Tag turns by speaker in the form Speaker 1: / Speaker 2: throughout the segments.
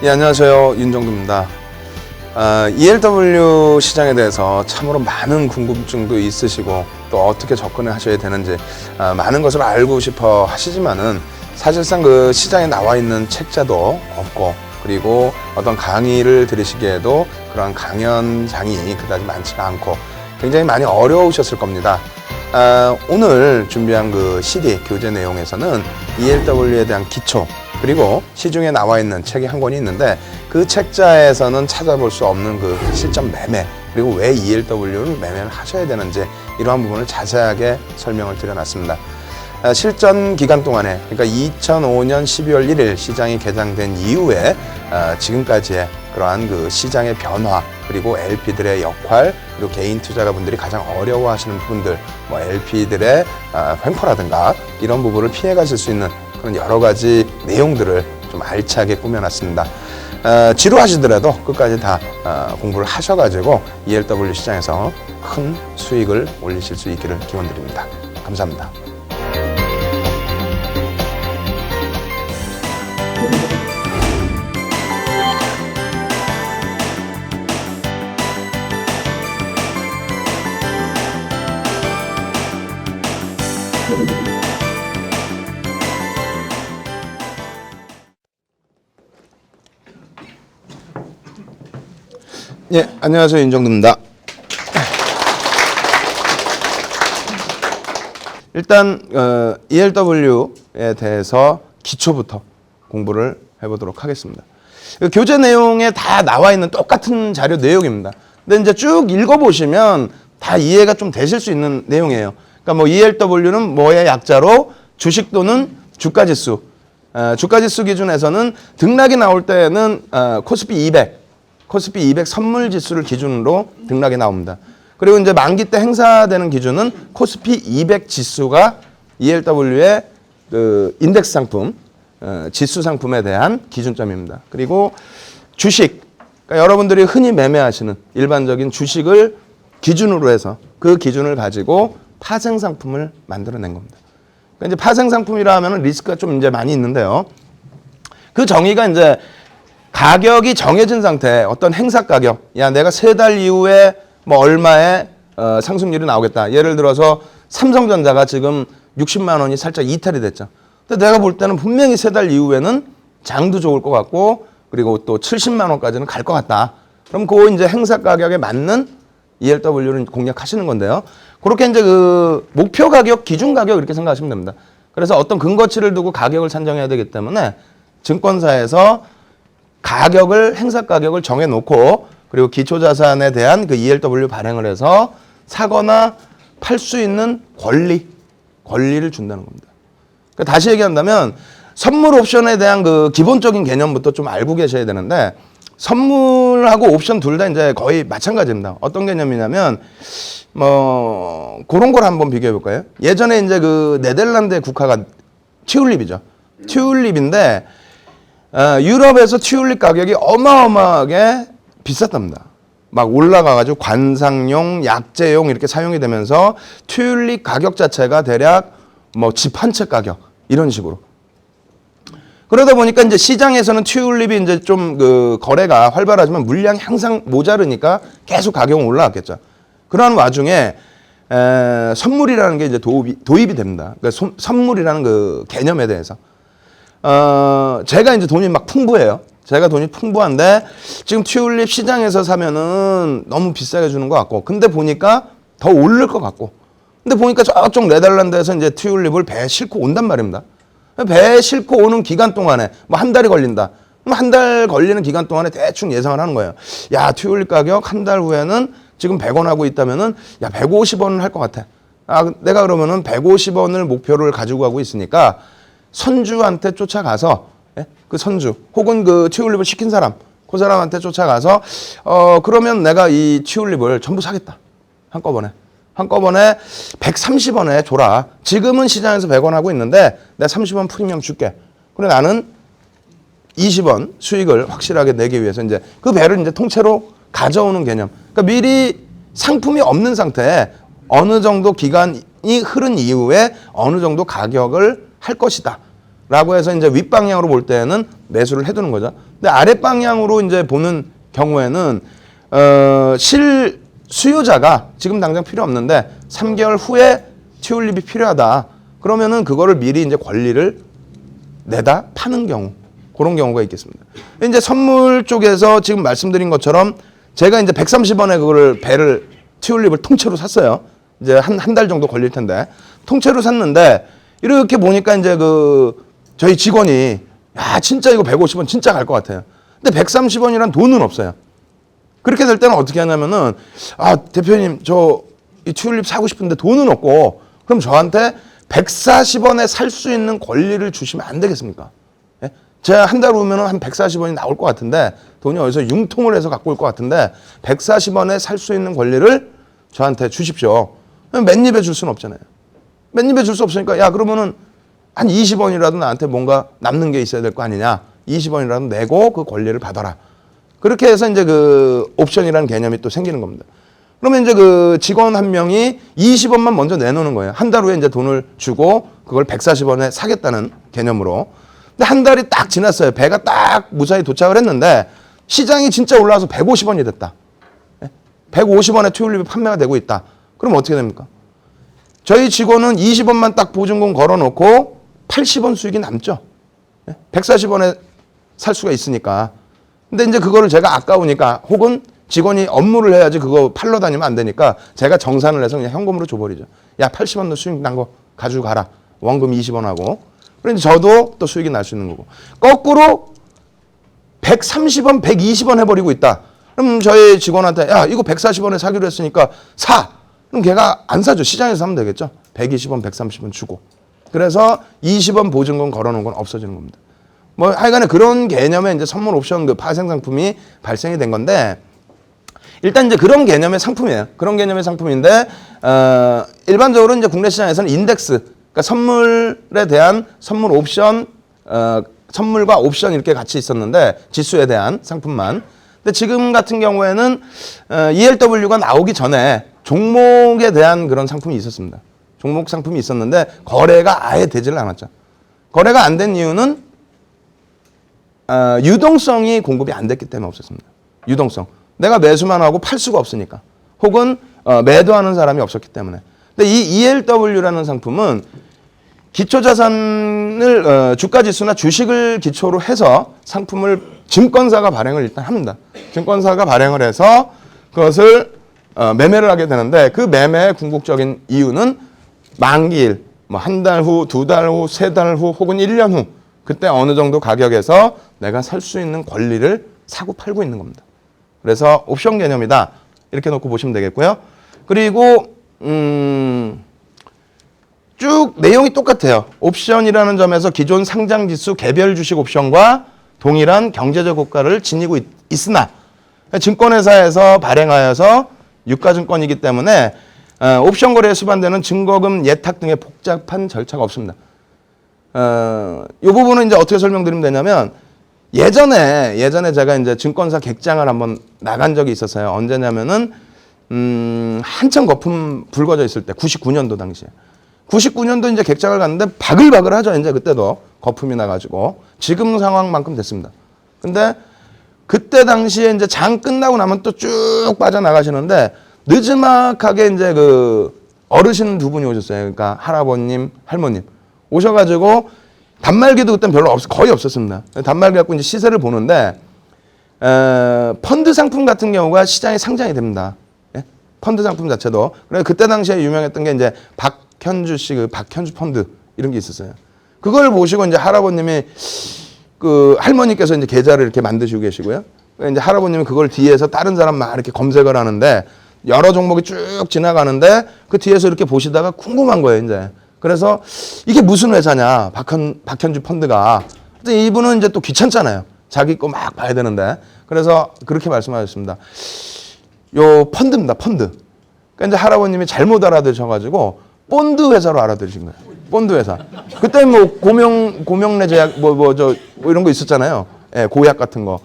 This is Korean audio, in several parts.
Speaker 1: 예, 안녕하세요. 윤정두입니다. ELW 시장에 대해서 참으로 많은 궁금증도 있으시고 또 어떻게 접근을 하셔야 되는지 많은 것을 알고 싶어 하시지만은 사실상 그 시장에 나와 있는 책자도 없고 그리고 어떤 강의를 들으시기에도 그런 강연장이 그다지 많지가 않고 굉장히 많이 어려우셨을 겁니다. 오늘 준비한 그 CD 교재 내용에서는 ELW에 대한 기초 그리고 시중에 나와 있는 책이 한 권이 있는데 그 책자에서는 찾아볼 수 없는 그 실전 매매 그리고 왜 ELW를 매매를 하셔야 되는지 이러한 부분을 자세하게 설명을 드려놨습니다. 실전 기간 동안에 그러니까 2005년 12월 1일 시장이 개장된 이후에 지금까지의 그러한 그 시장의 변화 그리고 LP들의 역할 그리고 개인 투자가분들이 가장 어려워하시는 부분들 뭐 LP들의 횡포라든가 이런 부분을 피해 가실 수 있는 그런 여러 가지 내용들을 좀 알차게 꾸며놨습니다. 지루하시더라도 끝까지 다 공부를 하셔가지고 ELW 시장에서 큰 수익을 올리실 수 있기를 기원드립니다. 감사합니다. 예, 안녕하세요. 윤정두입니다. 일단 ELW에 대해서 기초부터 공부를 해보도록 하겠습니다. 교재 내용에 다 나와 있는 똑같은 자료 내용입니다. 근데 이제 쭉 읽어보시면 다 이해가 좀 되실 수 있는 내용이에요. 그러니까 뭐 ELW는 뭐의 약자로 주식 또는 주가지수, 주가지수 기준에서는 등락이 나올 때는 코스피 200 선물 지수를 기준으로 등락이 나옵니다. 그리고 이제 만기 때 행사되는 기준은 코스피 200 지수가 ELW의 그 인덱스 상품, 지수 상품에 대한 기준점입니다. 그리고 주식, 그러니까 여러분들이 흔히 매매하시는 일반적인 주식을 기준으로 해서 그 기준을 가지고 파생 상품을 만들어낸 겁니다. 그러니까 이제 파생 상품이라 하면 리스크가 좀 이제 많이 있는데요. 그 정의가 이제 가격이 정해진 상태에 어떤 행사 가격, 야 내가 3달 이후에 뭐 얼마의 상승률이 나오겠다. 예를 들어서 삼성전자가 지금 60만 원이 살짝 이탈이 됐죠. 근데 내가 볼 때는 분명히 3달 이후에는 장도 좋을 것 같고 그리고 또 70만 원까지는 갈 것 같다. 그럼 그 이제 행사 가격에 맞는 ELW를 공략하시는 건데요. 그렇게 이제 그 목표 가격, 기준 가격 이렇게 생각하시면 됩니다. 그래서 어떤 근거치를 두고 가격을 산정해야 되기 때문에 증권사에서 가격을 행사 가격을 정해놓고 그리고 기초자산에 대한 그 ELW 발행을 해서 사거나 팔 수 있는 권리를 준다는 겁니다. 그러니까 다시 얘기한다면 선물 옵션에 대한 그 기본적인 개념부터 좀 알고 계셔야 되는데 선물하고 옵션 둘 다 이제 거의 마찬가지입니다. 어떤 개념이냐면 뭐 그런 걸 한번 비교해 볼까요? 예전에 이제 그 네덜란드의 국화가 튤립이죠. 튤립인데 유럽에서 튤립 가격이 어마어마하게 비쌌답니다. 막 올라가가지고 관상용, 약재용 이렇게 사용이 되면서 튤립 가격 자체가 대략 뭐 집 한 채 가격 이런 식으로. 그러다 보니까 이제 시장에서는 튤립이 이제 좀 그 거래가 활발하지만 물량이 항상 모자르니까 계속 가격은 올라갔겠죠. 그러한 와중에 선물이라는 게 이제 도입이 됩니다. 그러니까 선물이라는 그 개념에 대해서. 제가 이제 돈이 막 풍부해요. 제가 돈이 풍부한데 지금 튤립 시장에서 사면은 너무 비싸게 주는 것 같고 근데 보니까 더 오를 것 같고 근데 보니까 저쪽 네덜란드에서 이제 튤립을 배에 싣고 온단 말입니다. 배에 싣고 오는 기간 동안에 뭐 한 달이 걸린다. 그럼 한 달 걸리는 기간 동안에 대충 예상을 하는 거예요. 야, 튤립 가격 한 달 후에는 지금 100원 하고 있다면은 야, 150원을 할 것 같아. 내가 그러면은 150원을 목표를 가지고 가고 있으니까 선주한테 쫓아가서 그 선주 혹은 그 튤립을 시킨 사람 그 사람한테 쫓아가서 그러면 내가 이 튤립을 전부 사겠다. 한꺼번에 130원에 줘라. 지금은 시장에서 100원 하고 있는데 내가 30원 프리미엄 줄게. 그래 나는 20원 수익을 확실하게 내기 위해서 이제 그 배를 이제 통째로 가져오는 개념. 그러니까 미리 상품이 없는 상태에 어느 정도 기간이 흐른 이후에 어느 정도 가격을 할 것이다. 라고 해서 이제 윗방향으로 볼 때는 매수를 해두는 거죠. 근데 아랫방향으로 이제 보는 경우에는, 실 수요자가 지금 당장 필요 없는데 3개월 후에 튤립이 필요하다. 그러면은 그거를 미리 이제 권리를 내다 파는 경우. 그런 경우가 있겠습니다. 이제 선물 쪽에서 지금 말씀드린 것처럼 제가 이제 130원에 그거를 배를 튤립을 통째로 샀어요. 이제 한 달 정도 걸릴 텐데 통째로 샀는데 이렇게 보니까 이제 저희 직원이 야 진짜 이거 150원 진짜 갈 것 같아요. 근데 130원이란 돈은 없어요. 그렇게 될 때는 어떻게 하냐면은 아 대표님 저 이 튤립 사고 싶은데 돈은 없고 그럼 저한테 140원에 살 수 있는 권리를 주시면 안 되겠습니까? 예? 제가 한 달 후면은 한 140원이 나올 것 같은데 돈이 어디서 융통을 해서 갖고 올 것 같은데 140원에 살 수 있는 권리를 저한테 주십시오. 맨입에 줄 수는 없잖아요. 맨입에 줄 수 없으니까 야 그러면은 한 20원이라도 나한테 뭔가 남는 게 있어야 될 거 아니냐. 20원이라도 내고 그 권리를 받아라. 그렇게 해서 이제 그 옵션이라는 개념이 또 생기는 겁니다. 그러면 이제 그 직원 한 명이 20원만 먼저 내놓는 거예요. 한 달 후에 이제 돈을 주고 그걸 140원에 사겠다는 개념으로. 근데 한 달이 딱 지났어요. 배가 딱 무사히 도착을 했는데 시장이 진짜 올라와서 150원이 됐다. 150원에 튤립이 판매가 되고 있다. 그럼 어떻게 됩니까? 저희 직원은 20원만 딱 보증금 걸어놓고 80원 수익이 남죠. 140원에 살 수가 있으니까. 근데 이제 그거를 제가 아까우니까 혹은 직원이 업무를 해야지 그거 팔러 다니면 안 되니까 제가 정산을 해서 그냥 현금으로 줘버리죠. 야 80원도 수익 난 거 가지고 가라. 원금 20원 하고. 그러니 저도 또 수익이 날 수 있는 거고. 거꾸로 130원, 120원 해버리고 있다. 그럼 저희 직원한테 야 이거 140원에 사기로 했으니까 사. 그럼 걔가 안 사죠. 시장에서 사면 되겠죠. 120원, 130원 주고. 그래서 20원 보증금 걸어놓은 건 없어지는 겁니다. 뭐 하여간에 그런 개념의 이제 선물 옵션 그 파생 상품이 발생이 된 건데 일단 이제 그런 개념의 상품이에요. 그런 개념의 상품인데 일반적으로 이제 국내 시장에서는 인덱스, 그러니까 선물에 대한 선물 옵션, 선물과 옵션 이렇게 같이 있었는데 지수에 대한 상품만. 근데 지금 같은 경우에는 ELW가 나오기 전에 종목에 대한 그런 상품이 있었습니다. 종목 상품이 있었는데 거래가 아예 되지를 않았죠. 거래가 안 된 이유는 유동성이 공급이 안 됐기 때문에 없었습니다. 유동성. 내가 매수만 하고 팔 수가 없으니까. 혹은 매도하는 사람이 없었기 때문에. 근데 이 ELW라는 상품은 기초자산을 주가지수나 주식을 기초로 해서 상품을 증권사가 발행을 일단 합니다. 증권사가 발행을 해서 그것을 매매를 하게 되는데 그 매매의 궁극적인 이유는 만기일, 뭐 한 달 후, 두 달 후, 세 달 후, 혹은 1년 후 그때 어느 정도 가격에서 내가 살 수 있는 권리를 사고 팔고 있는 겁니다. 그래서 옵션 개념이다. 이렇게 놓고 보시면 되겠고요. 그리고 쭉 내용이 똑같아요. 옵션이라는 점에서 기존 상장지수 개별 주식 옵션과 동일한 경제적 효과를 지니고 있으나 증권회사에서 발행하여서 유가증권이기 때문에 옵션 거래에 수반되는 증거금 예탁 등의 복잡한 절차가 없습니다. 이 부분은 이제 어떻게 설명드리면 되냐면 예전에 제가 이제 증권사 객장을 한번 나간 적이 있었어요. 언제냐면은 한참 거품 불거져 있을 때 99년도 당시에. 99년도 이제 객장을 갔는데 바글바글 하죠. 이제 그때도 거품이 나가지고 지금 상황만큼 됐습니다. 근데 그때 당시에 이제 장 끝나고 나면 또 쭉 빠져나가시는데 늦지막하게 이제 그 어르신 두 분이 오셨어요. 그러니까 할아버님, 할머님 오셔가지고 단말기도 그땐 별로 거의 없었습니다. 단말기 갖고 이제 시세를 보는데 펀드 상품 같은 경우가 시장에 상장이 됩니다. 예? 펀드 상품 자체도. 그래서 그때 당시에 유명했던 게 이제 박현주 씨 그 박현주 펀드 이런 게 있었어요. 그걸 보시고 이제 할아버님이 그 할머니께서 이제 계좌를 이렇게 만드시고 계시고요. 이제 할아버님이 그걸 뒤에서 다른 사람 막 이렇게 검색을 하는데 여러 종목이 쭉 지나가는데 그 뒤에서 이렇게 보시다가 궁금한 거예요, 이제. 그래서 이게 무슨 회사냐, 박현주 펀드가. 이분은 이제 또 귀찮잖아요. 자기 거 막 봐야 되는데. 그래서 그렇게 말씀하셨습니다. 요 펀드입니다, 펀드. 그러니까 이제 할아버님이 잘못 알아들으셔가지고 본드 회사로 알아들으신 거예요. 본드 회사. 그때 뭐 고명래 제약 뭐 이런 거 있었잖아요. 예, 고약 같은 거.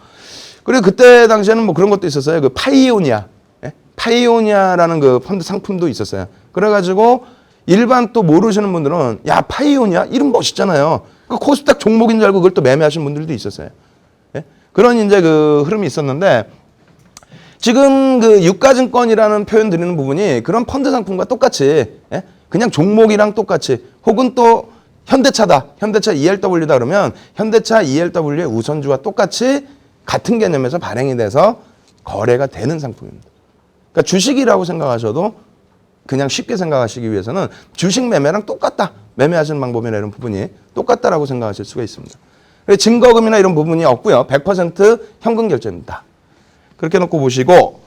Speaker 1: 그리고 그때 당시에는 뭐 그런 것도 있었어요. 그 파이오니아. 예? 파이오니아라는 그 펀드 상품도 있었어요. 그래가지고 일반 또 모르시는 분들은 야 파이오니아 이름 멋있잖아요. 그 코스닥 종목인 줄 알고 그걸 또 매매하시는 분들도 있었어요. 예? 그런 이제 그 흐름이 있었는데 지금 그 유가증권이라는 표현 드리는 부분이 그런 펀드 상품과 똑같이 예? 그냥 종목이랑 똑같이 혹은 또 현대차다. 현대차 ELW다 그러면 현대차 ELW의 우선주와 똑같이 같은 개념에서 발행이 돼서 거래가 되는 상품입니다. 그러니까 주식이라고 생각하셔도 그냥 쉽게 생각하시기 위해서는 주식 매매랑 똑같다. 매매하시는 방법이나 이런 부분이 똑같다라고 생각하실 수가 있습니다. 증거금이나 이런 부분이 없고요. 100% 현금 결제입니다. 그렇게 놓고 보시고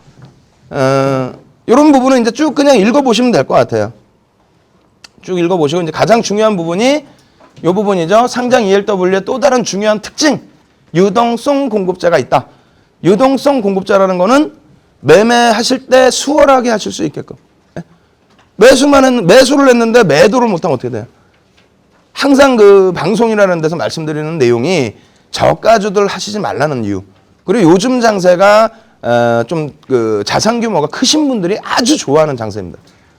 Speaker 1: 이런 부분은 이제 쭉 그냥 읽어보시면 될 것 같아요. 쭉 읽어보시고 이제 가장 중요한 부분이 이 부분이죠. 상장 ELW의 또 다른 중요한 특징. 유동성 공급자가 있다. 유동성 공급자라는 거는 매매하실 때 수월하게 하실 수 있게끔. 매수를 했는데 매도를 못하면 어떻게 돼요? 항상 그 방송이라는 데서 말씀드리는 내용이 저가주들 하시지 말라는 이유. 그리고 요즘 장세가 좀 그 자산 규모가 크신 분들이 아주 좋아하는 장세입니다.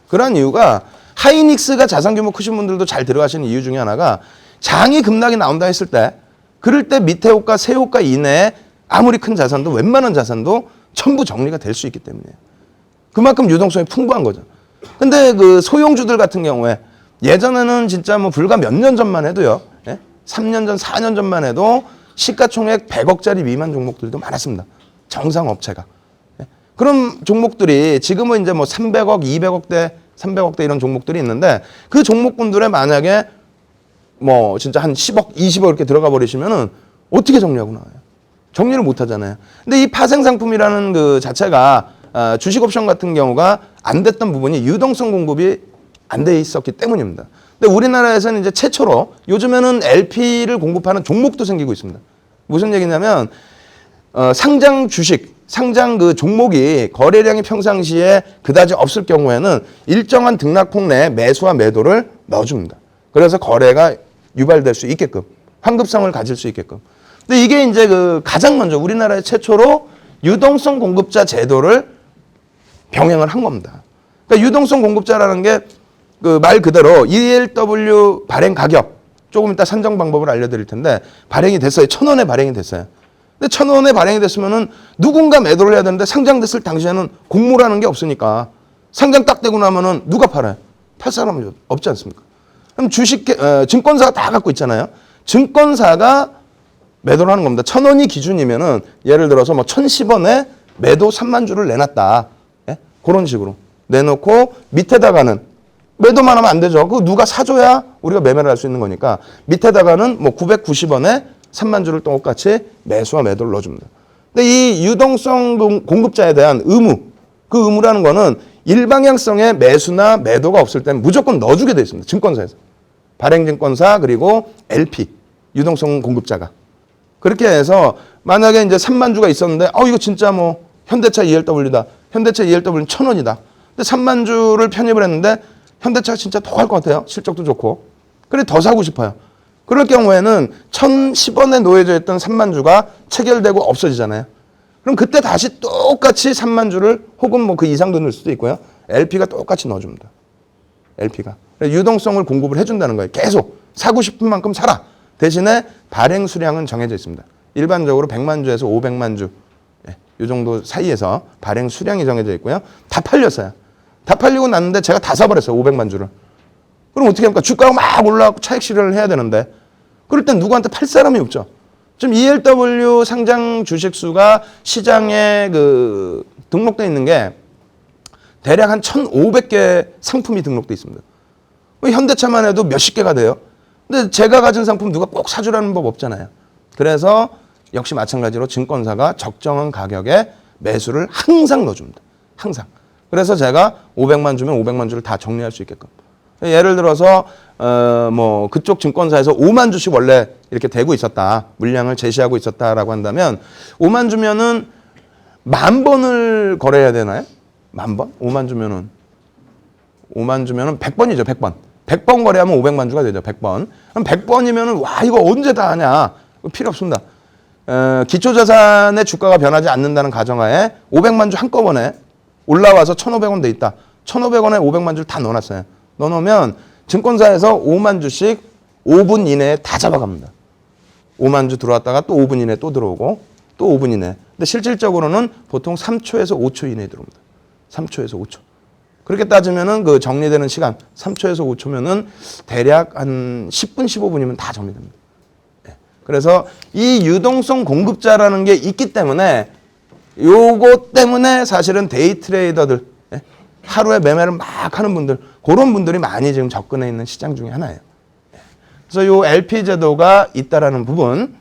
Speaker 1: 그런 이유가 하이닉스가 자산 규모 크신 분들도 잘 들어가시는 이유 중에 하나가 장이 급락이 나온다 했을 때 그럴 때 밑에 호가, 세 호가 이내에 아무리 큰 자산도 웬만한 자산도 전부 정리가 될 수 있기 때문이에요. 그만큼 유동성이 풍부한 거죠. 근데 그 소형주들 같은 경우에 예전에는 진짜 뭐 불과 몇 년 전만 해도요. 예? 3년 전, 4년 전만 해도 시가총액 100억짜리 미만 종목들도 많았습니다. 정상 업체가. 예? 그런 종목들이 지금은 이제 뭐 300억, 200억대, 300억대 이런 종목들이 있는데 그 종목군들에 만약에 뭐 진짜 한 10억, 20억 이렇게 들어가 버리시면은 어떻게 정리하고 나와요? 정리를 못 하잖아요. 근데 이 파생 상품이라는 그 자체가 주식 옵션 같은 경우가 안 됐던 부분이 유동성 공급이 안 돼 있었기 때문입니다. 근데 우리나라에서는 이제 최초로 요즘에는 LP를 공급하는 종목도 생기고 있습니다. 무슨 얘기냐면 상장 주식, 상장 그 종목이 거래량이 평상시에 그다지 없을 경우에는 일정한 등락폭 내에 매수와 매도를 넣어줍니다. 그래서 거래가 유발될 수 있게끔 환급성을 가질 수 있게끔. 근데 이게 이제 그 가장 먼저 우리나라의 최초로 유동성 공급자 제도를 병행을 한 겁니다. 그러니까 유동성 공급자라는 게 그 말 그대로 ELW 발행 가격 조금 이따 산정 방법을 알려드릴 텐데 발행이 됐어요. 1,000원에 발행이 됐어요. 근데 1,000원에 발행이 됐으면은 누군가 매도를 해야 되는데 상장됐을 당시에는 공모라는 게 없으니까 상장 딱 되고 나면은 누가 팔아요? 팔 사람이 없지 않습니까? 그럼 증권사가 다 갖고 있잖아요. 증권사가 매도를 하는 겁니다. 1,000원이 기준이면은 예를 들어서 뭐 1,010원에 매도 3만 주를 내놨다. 예? 그런 식으로 내놓고 밑에다가는 매도만 하면 안 되죠. 그거 누가 사줘야 우리가 매매를 할 수 있는 거니까 밑에다가는 뭐 990원에 3만 주를 똑같이 매수와 매도를 넣어줍니다. 근데 이 유동성 공급자에 대한 의무, 그 의무라는 거는 일방향성의 매수나 매도가 없을 때는 무조건 넣어주게 돼 있습니다. 증권사에서. 발행증권사 그리고 LP, 유동성 공급자가. 그렇게 해서 만약에 이제 3만 주가 있었는데 이거 진짜 뭐 현대차 ELW다. 현대차 ELW는 1,000원이다. 근데 3만 주를 편입을 했는데 현대차가 진짜 더 갈 것 같아요. 실적도 좋고. 그래 더 사고 싶어요. 그럴 경우에는 1,010원에 놓여져 있던 3만 주가 체결되고 없어지잖아요. 그럼 그때 다시 똑같이 3만 주를 혹은 뭐 그 이상도 넣을 수도 있고요. LP가 똑같이 넣어줍니다. LP가. 유동성을 공급을 해준다는 거예요. 계속 사고 싶은 만큼 사라. 대신에 발행 수량은 정해져 있습니다. 일반적으로 100만 주에서 500만 주. 이 정도 사이에서 발행 수량이 정해져 있고요. 다 팔렸어요. 다 팔리고 났는데 제가 다 사버렸어요. 500만 주를. 그럼 어떻게 합니까? 주가가 막 올라가고 차익 실현을 해야 되는데 그럴 땐 누구한테 팔 사람이 없죠. 지금 ELW 상장 주식수가 시장에 그 등록돼 있는 게 대략 한 1,500개 상품이 등록돼 있습니다. 현대차만 해도 몇십 개가 돼요. 근데 제가 가진 상품 누가 꼭 사주라는 법 없잖아요. 그래서 역시 마찬가지로 증권사가 적정한 가격에 매수를 항상 넣어줍니다. 항상. 그래서 제가 500만 주면 500만 주를 다 정리할 수 있게끔. 예를 들어서 뭐 그쪽 증권사에서 5만 주씩 원래 이렇게 되고 있었다. 물량을 제시하고 있었다라고 한다면 5만 주면은 10,000번을 거래해야 되나요? 10,000번? 5만 주면은 100번이죠. 100번. 100번 거래하면 500만 주가 되죠. 100번. 그럼 100번이면은 와 이거 언제 다 하냐? 필요 없습니다. 기초자산의 주가가 변하지 않는다는 가정하에 500만 주 한꺼번에 올라와서 1,500원 돼 있다. 1,500원에 500만 주를 다 넣어놨어요. 넣어놓으면 증권사에서 5만 주씩 5분 이내에 다 잡아갑니다. 5만 주 들어왔다가 또 5분 이내에 또 들어오고 또 5분 이내. 근데 실질적으로는 보통 3초에서 5초 이내에 들어옵니다. 3초에서 5초. 그렇게 따지면은 그 정리되는 시간 3초에서 5초면은 대략 한 10분, 15분이면 다 정리됩니다. 네. 그래서 이 유동성 공급자라는 게 있기 때문에 요거 때문에 사실은 데이 트레이더들, 네. 하루에 매매를 막 하는 분들, 그런 분들이 많이 지금 접근해 있는 시장 중에 하나예요. 네. 그래서 요 LP 제도가 있다라는 부분,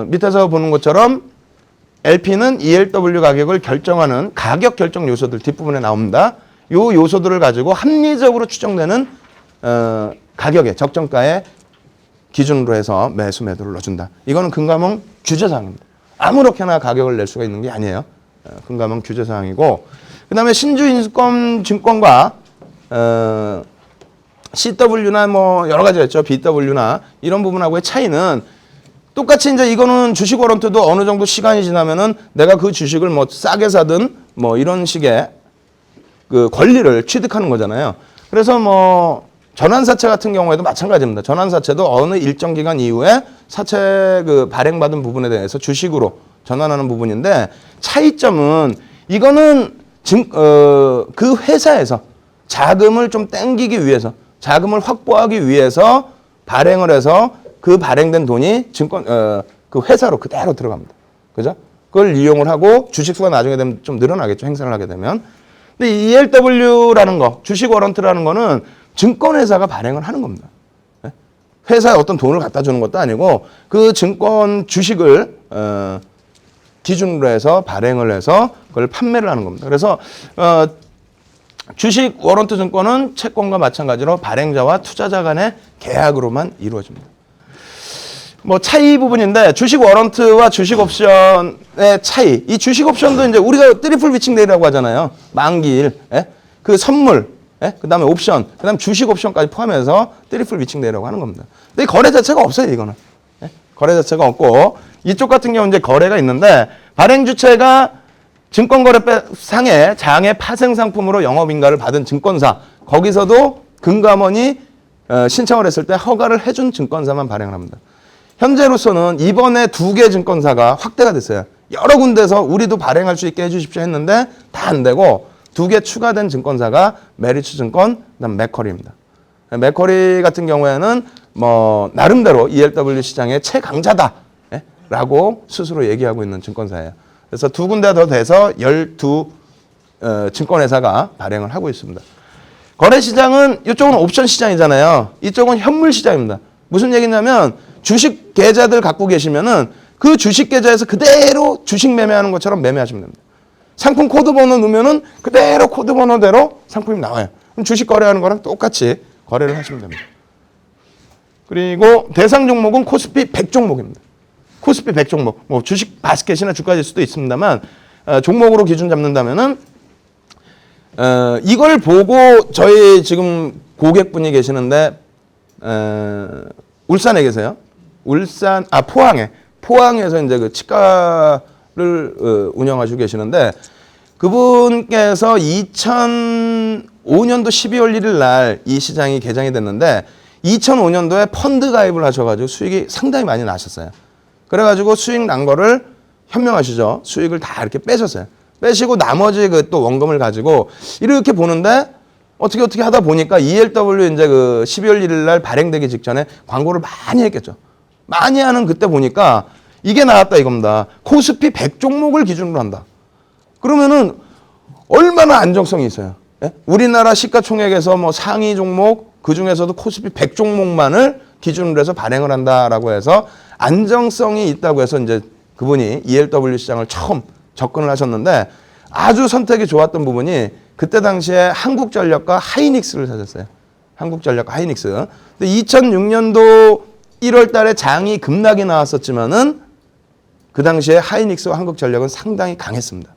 Speaker 1: 밑에서 보는 것처럼 LP는 ELW 가격을 결정하는 가격 결정 요소들 뒷부분에 나옵니다. 요 요소들을 가지고 합리적으로 추정되는 가격의 적정가의 기준으로 해서 매수 매도를 넣어준다. 이거는 금감원 규제사항입니다. 아무렇게나 가격을 낼 수가 있는 게 아니에요. 금감원 규제사항이고 그 다음에 신주인수권 증권과 CW나 뭐 여러 가지가 있죠. BW나 이런 부분하고의 차이는 똑같이 이제 이거는 주식 워런트도 어느 정도 시간이 지나면은 내가 그 주식을 뭐 싸게 사든 뭐 이런 식의 그 권리를 취득하는 거잖아요. 그래서 뭐 전환사채 같은 경우에도 마찬가지입니다. 전환사채도 어느 일정 기간 이후에 사채 그 발행받은 부분에 대해서 주식으로 전환하는 부분인데 차이점은 이거는 그 회사에서 자금을 좀 땡기기 위해서 자금을 확보하기 위해서 발행을 해서 그 발행된 돈이 증권 그 회사로 그대로 들어갑니다. 그죠? 그걸 이용을 하고 주식수가 나중에 되면 좀 늘어나겠죠. 행사를 하게 되면. 근데 ELW라는 거, 주식 워런트라는 거는 증권회사가 발행을 하는 겁니다. 회사에 어떤 돈을 갖다 주는 것도 아니고 그 증권 주식을 기준으로 해서 발행을 해서 그걸 판매를 하는 겁니다. 그래서 주식 워런트 증권은 채권과 마찬가지로 발행자와 투자자 간의 계약으로만 이루어집니다. 뭐 차이 부분인데 주식 워런트와 주식 옵션의 차이. 이 주식 옵션도 이제 우리가 트리플 비칭데이라고 하잖아요. 만기일, 그 선물, 그다음에 옵션, 그다음 주식 옵션까지 포함해서 트리플 비칭데이라고 하는 겁니다. 근데 거래 자체가 없어요, 이거는. 거래 자체가 없고 이쪽 같은 경우 이제 거래가 있는데 발행 주체가 증권거래상의 장외 파생 상품으로 영업인가를 받은 증권사 거기서도 금감원이 신청을 했을 때 허가를 해준 증권사만 발행을 합니다. 현재로서는 이번에 2개 증권사가 확대가 됐어요. 여러 군데서 우리도 발행할 수 있게 해주십시오 했는데 다 안 되고 2개 추가된 증권사가 메리츠 증권, 그다음 맥커리입니다. 맥커리 같은 경우에는 뭐 나름대로 ELW 시장의 최강자다라고 스스로 얘기하고 있는 증권사예요. 그래서 2군데 더 돼서 12 증권회사가 발행을 하고 있습니다. 거래 시장은 이쪽은 옵션 시장이잖아요. 이쪽은 현물 시장입니다. 무슨 얘기냐면 주식 계좌들 갖고 계시면은 그 주식 계좌에서 그대로 주식 매매하는 것처럼 매매하시면 됩니다. 상품 코드 번호 넣으면은 그대로 코드 번호대로 상품이 나와요. 그럼 주식 거래하는 거랑 똑같이 거래를 하시면 됩니다. 그리고 대상 종목은 코스피 100종목입니다. 코스피 100종목. 뭐 주식 바스켓이나 주가일 수도 있습니다만 종목으로 기준 잡는다면은 이걸 보고 저희 지금 고객분이 계시는데 울산에 계세요. 포항에서 이제 그 치과를 운영하시고 계시는데 그분께서 2005년도 12월 1일 날 이 시장이 개장이 됐는데 2005년도에 펀드 가입을 하셔가지고 수익이 상당히 많이 나셨어요. 그래가지고 수익 난 거를 현명하시죠. 수익을 다 이렇게 빼셨어요. 빼시고 나머지 그 또 원금을 가지고 이렇게 보는데 어떻게 하다 보니까 ELW 이제 그 12월 1일 날 발행되기 직전에 광고를 많이 했겠죠. 많이 하는 그때 보니까 이게 나왔다 이겁니다. 코스피 100종목을 기준으로 한다. 그러면은 얼마나 안정성이 있어요. 예? 우리나라 시가총액에서 뭐 상위 종목 그 중에서도 코스피 100종목만을 기준으로 해서 발행을 한다라고 해서 안정성이 있다고 해서 이제 그분이 ELW 시장을 처음 접근을 하셨는데 아주 선택이 좋았던 부분이 그때 당시에 한국전력과 하이닉스를 사셨어요. 한국전력과 하이닉스. 근데 2006년도 1월 달에 장이 급락이 나왔었지만은 그 당시에 하이닉스와 한국전력은 상당히 강했습니다.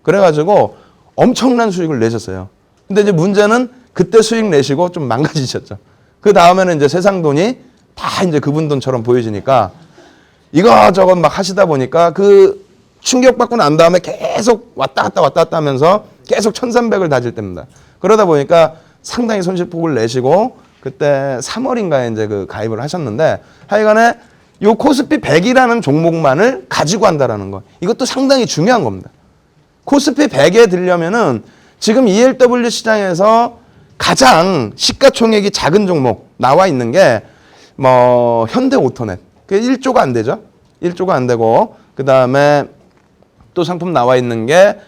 Speaker 1: 그래가지고 엄청난 수익을 내셨어요. 근데 이제 문제는 그때 수익 내시고 좀 망가지셨죠. 그 다음에는 이제 세상 돈이 다 이제 그분 돈처럼 보여지니까 이거저것 막 하시다 보니까 그 충격받고 난 다음에 계속 왔다 갔다 하면서 계속 1300을 다질 때입니다. 그러다 보니까 상당히 손실폭을 내시고 그때 3월인가에 이제 그 가입을 하셨는데 하여간에 요 코스피 100이라는 종목만을 가지고 한다라는 거. 이것도 상당히 중요한 겁니다. 코스피 100에 들려면은 지금 ELW 시장에서 가장 시가총액이 작은 종목 나와 있는 게 뭐 현대오토넷. 그게 1조가 안 되죠. 1조가 안 되고 그다음에 또 상품 나와 있는 게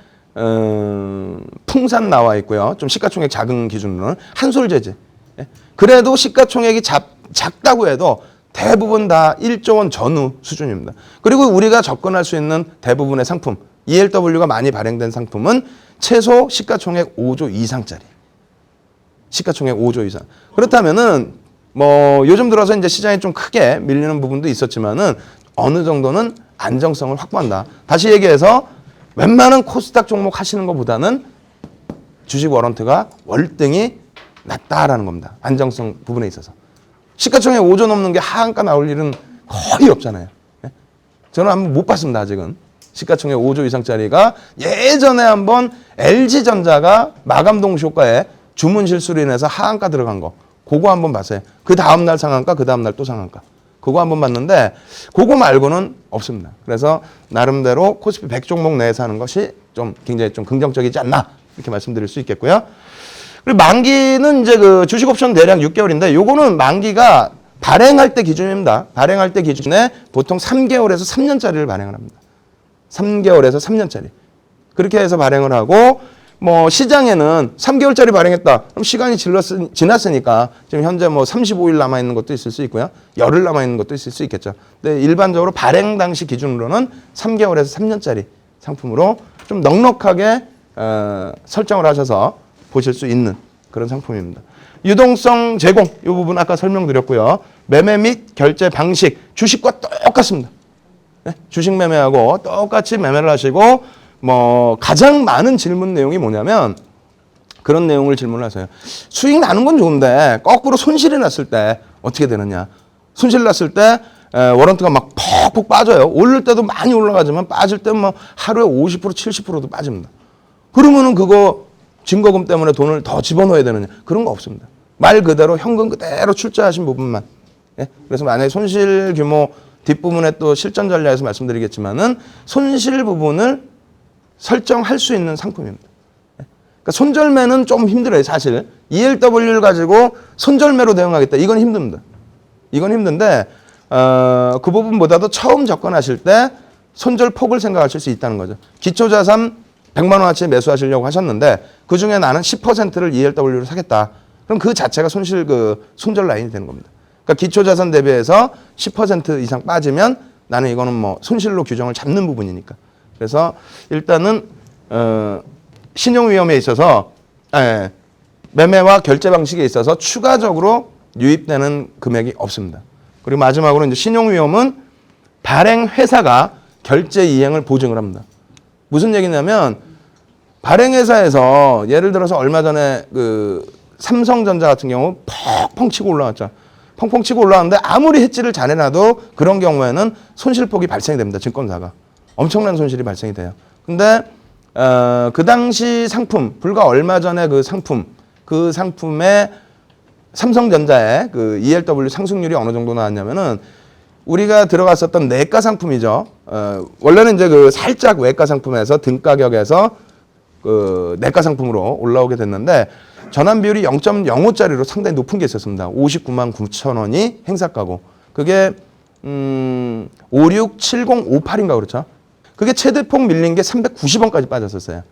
Speaker 1: 풍산 나와 있고요. 좀 시가총액 작은 기준으로는 한솔재즈. 그래도 시가총액이 작다고 해도 대부분 다 1조 원 전후 수준입니다. 그리고 우리가 접근할 수 있는 대부분의 상품, ELW가 많이 발행된 상품은 최소 시가총액 5조 이상짜리. 시가총액 5조 이상. 그렇다면은 뭐 요즘 들어서 이제 시장이 좀 크게 밀리는 부분도 있었지만은 어느 정도는 안정성을 확보한다. 다시 얘기해서 웬만한 코스닥 종목 하시는 것보다는 주식 워런트가 월등히 낫다라는 겁니다. 안정성 부분에 있어서. 시가총액 5조 넘는 게 하한가 나올 일은 거의 없잖아요. 저는 한번 못 봤습니다, 아직은. 시가총액 5조 이상짜리가 예전에 한번 LG전자가 마감 동시 효과에 주문 실수로 인해서 하한가 들어간 거. 그거 한번 봤어요. 그 다음날 상한가, 그 다음날 또 상한가. 그거 한번 봤는데 그거 말고는 없습니다. 그래서 나름대로 코스피 100 종목 내에서 하는 것이 좀 굉장히 좀 긍정적이지 않나 이렇게 말씀드릴 수 있겠고요. 그리고 만기는 이제 그 주식 옵션 대략 6개월인데 요거는 만기가 발행할 때 기준입니다. 발행할 때 기준에 보통 3개월에서 3년짜리를 발행을 합니다. 3개월에서 3년짜리. 그렇게 해서 발행을 하고 뭐 시장에는 3개월짜리 발행했다. 그럼 시간이 지났으니까 지금 현재 뭐 35일 남아 있는 것도 있을 수 있고요. 열흘 남아 있는 것도 있을 수 있겠죠. 근데 일반적으로 발행 당시 기준으로는 3개월에서 3년짜리 상품으로 좀 넉넉하게 설정을 하셔서 보실 수 있는 그런 상품입니다. 유동성 제공 이 부분 아까 설명드렸고요. 매매 및 결제 방식 주식과 똑같습니다. 네? 주식 매매하고 똑같이 매매를 하시고 뭐 가장 많은 질문 내용이 뭐냐면 그런 내용을 질문하세요. 수익 나는 건 좋은데 거꾸로 손실이 났을 때 어떻게 되느냐. 손실 났을 때 워런트가 막 퍽퍽 빠져요. 오를 때도 많이 올라가지만 빠질 때는 뭐 하루에 50% 70%도 빠집니다. 그러면은 그거 증거금 때문에 돈을 더 집어넣어야 되느냐. 그런 거 없습니다. 말 그대로 현금 그대로 출자하신 부분만. 예? 그래서 만약에 손실 규모 뒷부분에 또 실전 전략에서 말씀드리겠지만은 손실 부분을 설정할 수 있는 상품입니다. 그러니까 손절매는 좀 힘들어요, 사실. ELW를 가지고 손절매로 대응하겠다. 이건 힘듭니다. 이건 힘든데 그 부분보다도 처음 접근하실 때 손절 폭을 생각하실 수 있다는 거죠. 기초자산 100만 원어치 매수하시려고 하셨는데 그중에 나는 10%를 ELW로 사겠다. 그럼 그 자체가 손절 라인이 되는 겁니다. 그러니까 기초자산 대비해서 10% 이상 빠지면 나는 이거는 뭐 손실로 규정을 잡는 부분이니까. 그래서 일단은 신용 위험에 있어서 매매와 결제 방식에 있어서 추가적으로 유입되는 금액이 없습니다. 그리고 마지막으로 이제 신용 위험은 발행 회사가 결제 이행을 보증을 합니다. 무슨 얘기냐면 발행 회사에서 예를 들어서 얼마 전에 그 삼성전자 같은 경우 펑펑 치고 올라왔죠. 펑펑 치고 올라왔는데 아무리 해지를 잘해놔도 그런 경우에는 손실폭이 발생이 됩니다. 증권사가. 엄청난 손실이 발생이 돼요. 근데 그 당시 상품, 불과 얼마 전에 그 상품의 삼성전자의 그 ELW 상승률이 어느 정도 나왔냐면은 우리가 들어갔었던 내가 상품이죠. 원래는 이제 그 살짝 외가 상품에서 등 가격에서 그 내가 상품으로 올라오게 됐는데 전환 비율이 0.05짜리로 상당히 높은 게 있었습니다. 59만 9천 원이 행사가고 그게 567058인가 그렇죠. 그게 최대폭 밀린 게 390원까지 빠졌었어요.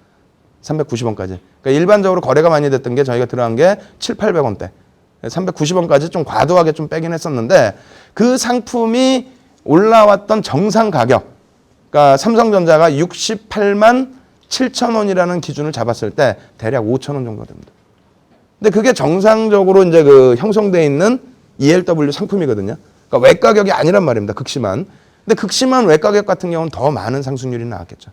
Speaker 1: 390원까지. 그러니까 일반적으로 거래가 많이 됐던 게 저희가 들어간 게 700~800원대. 390원까지 좀 과도하게 좀 빼긴 했었는데 그 상품이 올라왔던 정상 가격. 그러니까 삼성전자가 68만 7천 원이라는 기준을 잡았을 때 대략 5천 원 정도 됩니다. 근데 그게 정상적으로 이제 그 형성되어 있는 ELW 상품이거든요. 그러니까 외가격이 아니란 말입니다. 극심한. 근데 극심한 외가격 같은 경우는 더 많은 상승률이 나왔겠죠.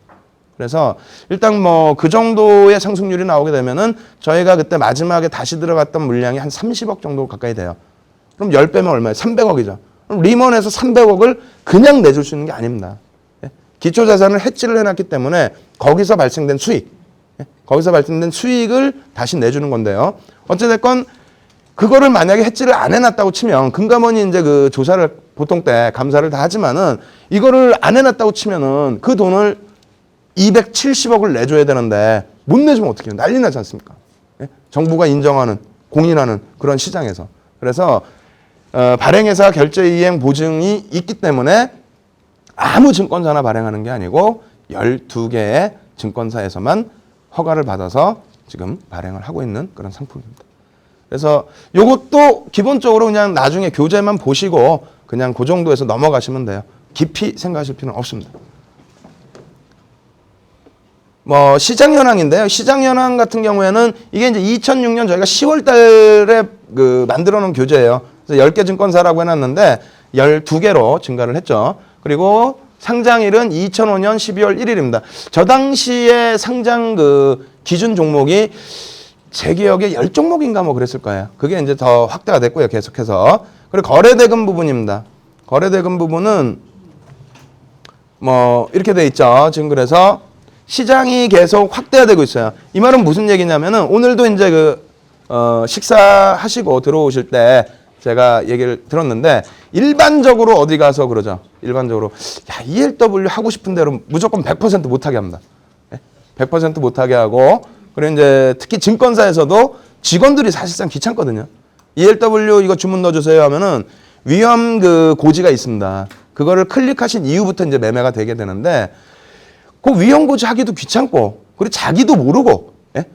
Speaker 1: 그래서 일단 뭐 그 정도의 상승률이 나오게 되면은 저희가 그때 마지막에 다시 들어갔던 물량이 한 30억 정도 가까이 돼요. 그럼 10배면 얼마예요? 300억이죠. 그럼 리먼에서 300억을 그냥 내줄 수 있는 게 아닙니다. 기초자산을 해지를 해놨기 때문에 거기서 발생된 수익, 거기서 발생된 수익을 다시 내주는 건데요. 어찌됐건 그거를 만약에 해지를 안 해놨다고 치면 금감원이 이제 그 조사를 보통 때 감사를 다 하지만은 이거를 안 해놨다고 치면은 그 돈을 270억을 내줘야 되는데 못 내주면 어떻게 해요? 난리 나지 않습니까? 예? 정부가 인정하는 공인하는 그런 시장에서. 그래서 발행회사 결제이행 보증이 있기 때문에 아무 증권사나 발행하는 게 아니고 12개의 증권사에서만 허가를 받아서 지금 발행을 하고 있는 그런 상품입니다. 그래서 이것도 기본적으로 그냥 나중에 교재만 보시고 그냥 그 정도에서 넘어가시면 돼요. 깊이 생각하실 필요는 없습니다. 뭐 시장 현황인데요. 시장 현황 같은 경우에는 이게 이제 2006년 저희가 10월 달에 그 만들어 놓은 교재예요. 그래서 10개 증권사라고 해놨는데 12개로 증가를 했죠. 그리고 상장일은 2005년 12월 1일입니다. 저 당시에 상장 그 기준 종목이 제 기억에 10종목인가 뭐 그랬을 거예요. 그게 이제 더 확대가 됐고요. 계속해서. 그리고 거래대금 부분입니다. 거래대금 부분은 뭐 이렇게 돼 있죠. 지금 그래서 시장이 계속 확대가 되고 있어요. 이 말은 무슨 얘기냐면은 오늘도 이제 그 식사하시고 들어오실 때 제가 얘기를 들었는데 일반적으로 어디 가서 그러죠. 일반적으로 야, ELW 하고 싶은 대로 무조건 100% 못하게 합니다. 100% 못하게 하고 그리고 이제 특히 증권사에서도 직원들이 사실상 귀찮거든요. ELW 이거 주문 넣어주세요 하면은 위험 그 고지가 있습니다. 그거를 클릭하신 이후부터 이제 매매가 되게 되는데 그 위험 고지 하기도 귀찮고 그리고 자기도 모르고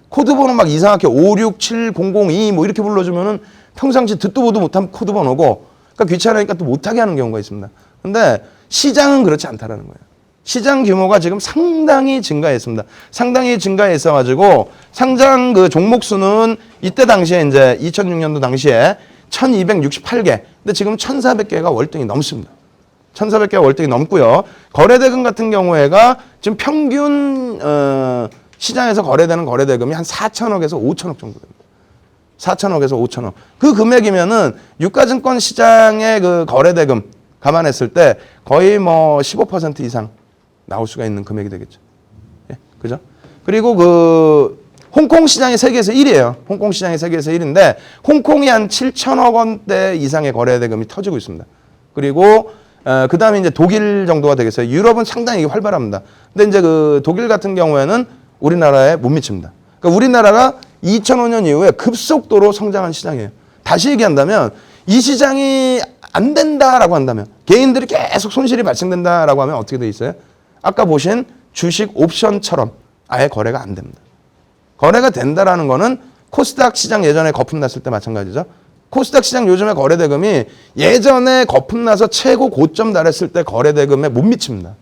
Speaker 1: 코드 번호 막 이상하게 567002 뭐 이렇게 불러주면은 평상시 듣도 보도 못한 코드 번호고 그러니까 귀찮으니까 또 못하게 하는 경우가 있습니다. 근데 시장은 그렇지 않다라는 거예요. 시장 규모가 지금 상당히 증가했습니다. 상당히 증가했어가지고 상장 그 종목 수는 이때 당시에 이제 2006년도 당시에 1268개. 근데 지금 1400개가 월등히 넘습니다. 1400개가 월등히 넘고요. 거래대금 같은 경우에가 지금 평균 시장에서 거래되는 거래대금이 한 4천억에서 5천억 정도 됩니다. 4천억에서 5천억. 그 금액이면은 유가증권 시장의 그 거래대금 감안했을 때 거의 뭐 15% 이상 나올 수가 있는 금액이 되겠죠. 예, 그죠? 그리고 그 홍콩 시장이 세계에서 1위에요. 홍콩 시장이 세계에서 1위인데 홍콩이 한 7천억 원대 이상의 거래대금이 터지고 있습니다. 그리고 그 다음에 이제 독일 정도가 되겠어요. 유럽은 상당히 활발합니다. 근데 이제 그 독일 같은 경우에는 우리나라에 못 미칩니다. 그러니까 우리나라가 2005년 이후에 급속도로 성장한 시장이에요. 다시 얘기한다면 이 시장이 안 된다라고 한다면 개인들이 계속 손실이 발생된다라고 하면 어떻게 돼 있어요? 아까 보신 주식 옵션처럼 아예 거래가 안 됩니다. 거래가 된다라는 거는 코스닥 시장 예전에 거품 났을 때 마찬가지죠. 코스닥 시장 요즘에 거래대금이 예전에 거품 나서 최고 고점 달했을 때 거래대금에 못 미칩니다.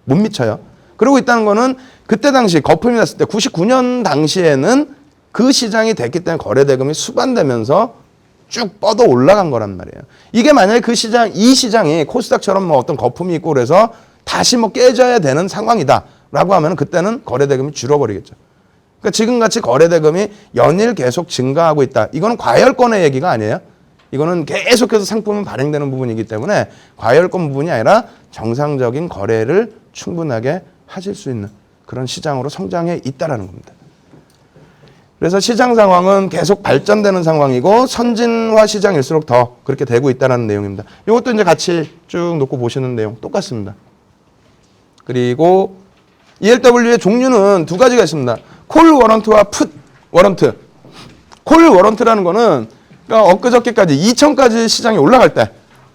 Speaker 1: 못 미쳐요. 그러고 있다는 거는 그때 당시 거품이 났을 때 99년 당시에는 그 시장이 됐기 때문에 거래대금이 수반되면서 쭉 뻗어 올라간 거란 말이에요. 이게 만약에 그 시장, 이 시장이 코스닥처럼 뭐 어떤 거품이 있고 그래서 다시 뭐 깨져야 되는 상황이다라고 하면 그때는 거래대금이 줄어버리겠죠. 그러니까 지금같이 거래대금이 연일 계속 증가하고 있다. 이거는 과열권의 얘기가 아니에요. 이거는 계속해서 상품은 발행되는 부분이기 때문에 과열권 부분이 아니라 정상적인 거래를 충분하게 하실 수 있는 그런 시장으로 성장해 있다라는 겁니다. 그래서 시장 상황은 계속 발전되는 상황이고 선진화 시장일수록 더 그렇게 되고 있다는 내용입니다. 이것도 이제 같이 쭉 놓고 보시는 내용 똑같습니다. 그리고 ELW의 종류는 두 가지가 있습니다. 콜 워런트와 풋 워런트. 콜 워런트라는 거는 그러니까 엊그저께까지 2천까지 시장이 올라갈 때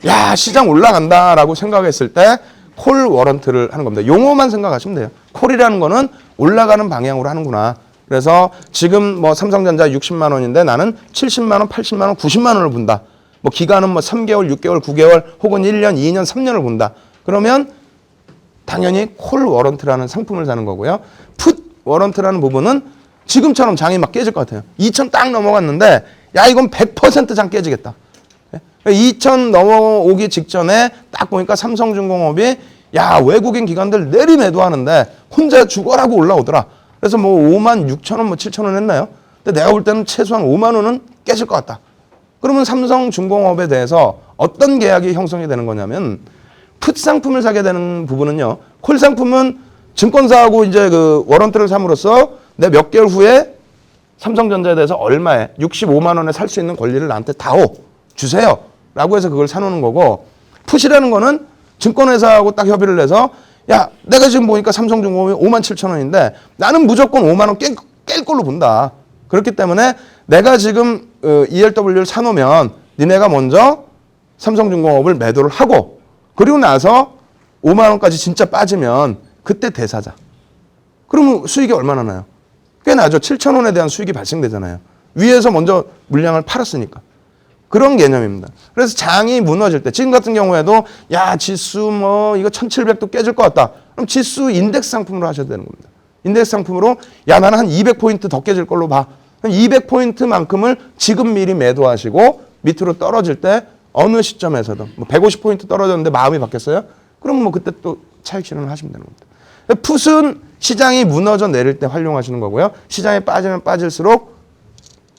Speaker 1: 야, 시장 올라간다라고 생각했을 때 콜 워런트를 하는 겁니다. 용어만 생각하시면 돼요. 콜이라는 거는 올라가는 방향으로 하는구나. 그래서 지금 뭐 삼성전자 60만 원인데 나는 70만 원, 80만 원, 90만 원을 본다. 뭐 기간은 뭐 3개월, 6개월, 9개월 혹은 1년, 2년, 3년을 본다. 그러면 당연히 콜 워런트라는 상품을 사는 거고요. 풋 워런트라는 부분은 지금처럼 장이 막 깨질 것 같아요. 2천 딱 넘어갔는데 야 이건 100% 장 깨지겠다. 2천 넘어오기 직전에 딱 보니까 삼성중공업이 야 외국인 기관들 내리매도하는데 혼자 죽어라고 올라오더라. 그래서 뭐 5만 6천 원, 뭐 7천 원 했나요? 근데 내가 볼 때는 최소한 5만 원은 깨질 것 같다. 그러면 삼성중공업에 대해서 어떤 계약이 형성이 되는 거냐면 풋 상품을 사게 되는 부분은요. 콜 상품은 증권사하고 이제 그 워런트를 삼으로써 내 몇 개월 후에 삼성전자에 대해서 얼마에 65만 원에 살 수 있는 권리를 나한테 다오 주세요 라고 해서 그걸 사놓는 거고, 풋이라는 거는 증권회사하고 딱 협의를 해서 야 내가 지금 보니까 삼성중공업이 5만 7천 원인데 나는 무조건 5만 원 깰 걸로 본다. 그렇기 때문에 내가 지금 ELW를 사놓으면 니네가 먼저 삼성중공업을 매도를 하고 그리고 나서 5만 원까지 진짜 빠지면 그때 대사자. 그러면 수익이 얼마나 나요? 꽤 나죠. 7천 원에 대한 수익이 발생되잖아요. 위에서 먼저 물량을 팔았으니까. 그런 개념입니다. 그래서 장이 무너질 때 지금 같은 경우에도 야 지수 뭐 이거 1700도 깨질 것 같다. 그럼 지수 인덱스 상품으로 하셔야 되는 겁니다. 인덱스 상품으로 야 나는 한 200포인트 더 깨질 걸로 봐. 200포인트만큼을 지금 미리 매도하시고 밑으로 떨어질 때 어느 시점에서도 뭐 150포인트 떨어졌는데 마음이 바뀌었어요? 그럼 뭐 그때 또 차익 실현을 하시면 되는 겁니다. 풋은 시장이 무너져 내릴 때 활용하시는 거고요. 시장에 빠지면 빠질수록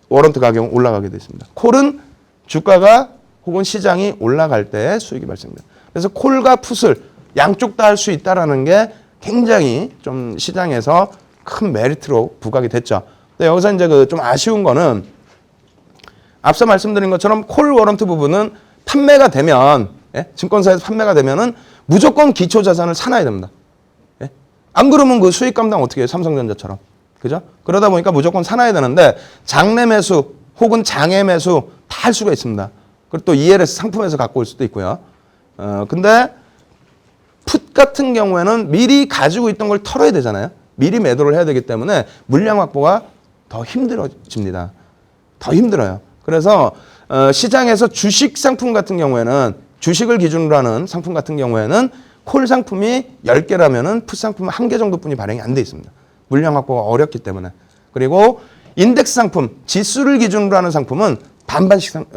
Speaker 1: 워런트 가격은 올라가게 되어 있습니다. 콜은 주가가 혹은 시장이 올라갈 때 수익이 발생돼요. 그래서 콜과 풋을 양쪽 다 할 수 있다는 게 굉장히 좀 시장에서 큰 메리트로 부각이 됐죠. 근데 여기서 이제 그 좀 아쉬운 거는 앞서 말씀드린 것처럼 콜 워런트 부분은 판매가 되면, 예? 증권사에서 판매가 되면은 무조건 기초 자산을 사놔야 됩니다. 예? 안 그러면 그 수익 감당 어떻게 해요? 삼성전자처럼. 그죠? 그러다 보니까 무조건 사놔야 되는데 장내 매수 혹은 장외 매수 다 할 수가 있습니다. 그리고 또 ELS 상품에서 갖고 올 수도 있고요. 근데 풋 같은 경우에는 미리 가지고 있던 걸 털어야 되잖아요. 미리 매도를 해야 되기 때문에 물량 확보가 더 힘들어집니다. 더 힘들어요. 그래서 시장에서 주식 상품 같은 경우에는 주식을 기준으로 하는 상품 같은 경우에는 콜 상품이 10개라면은 풋 상품은 1개 정도뿐이 발행이 안 돼 있습니다. 물량 확보가 어렵기 때문에. 그리고 인덱스 상품, 지수를 기준으로 하는 상품은 반반씩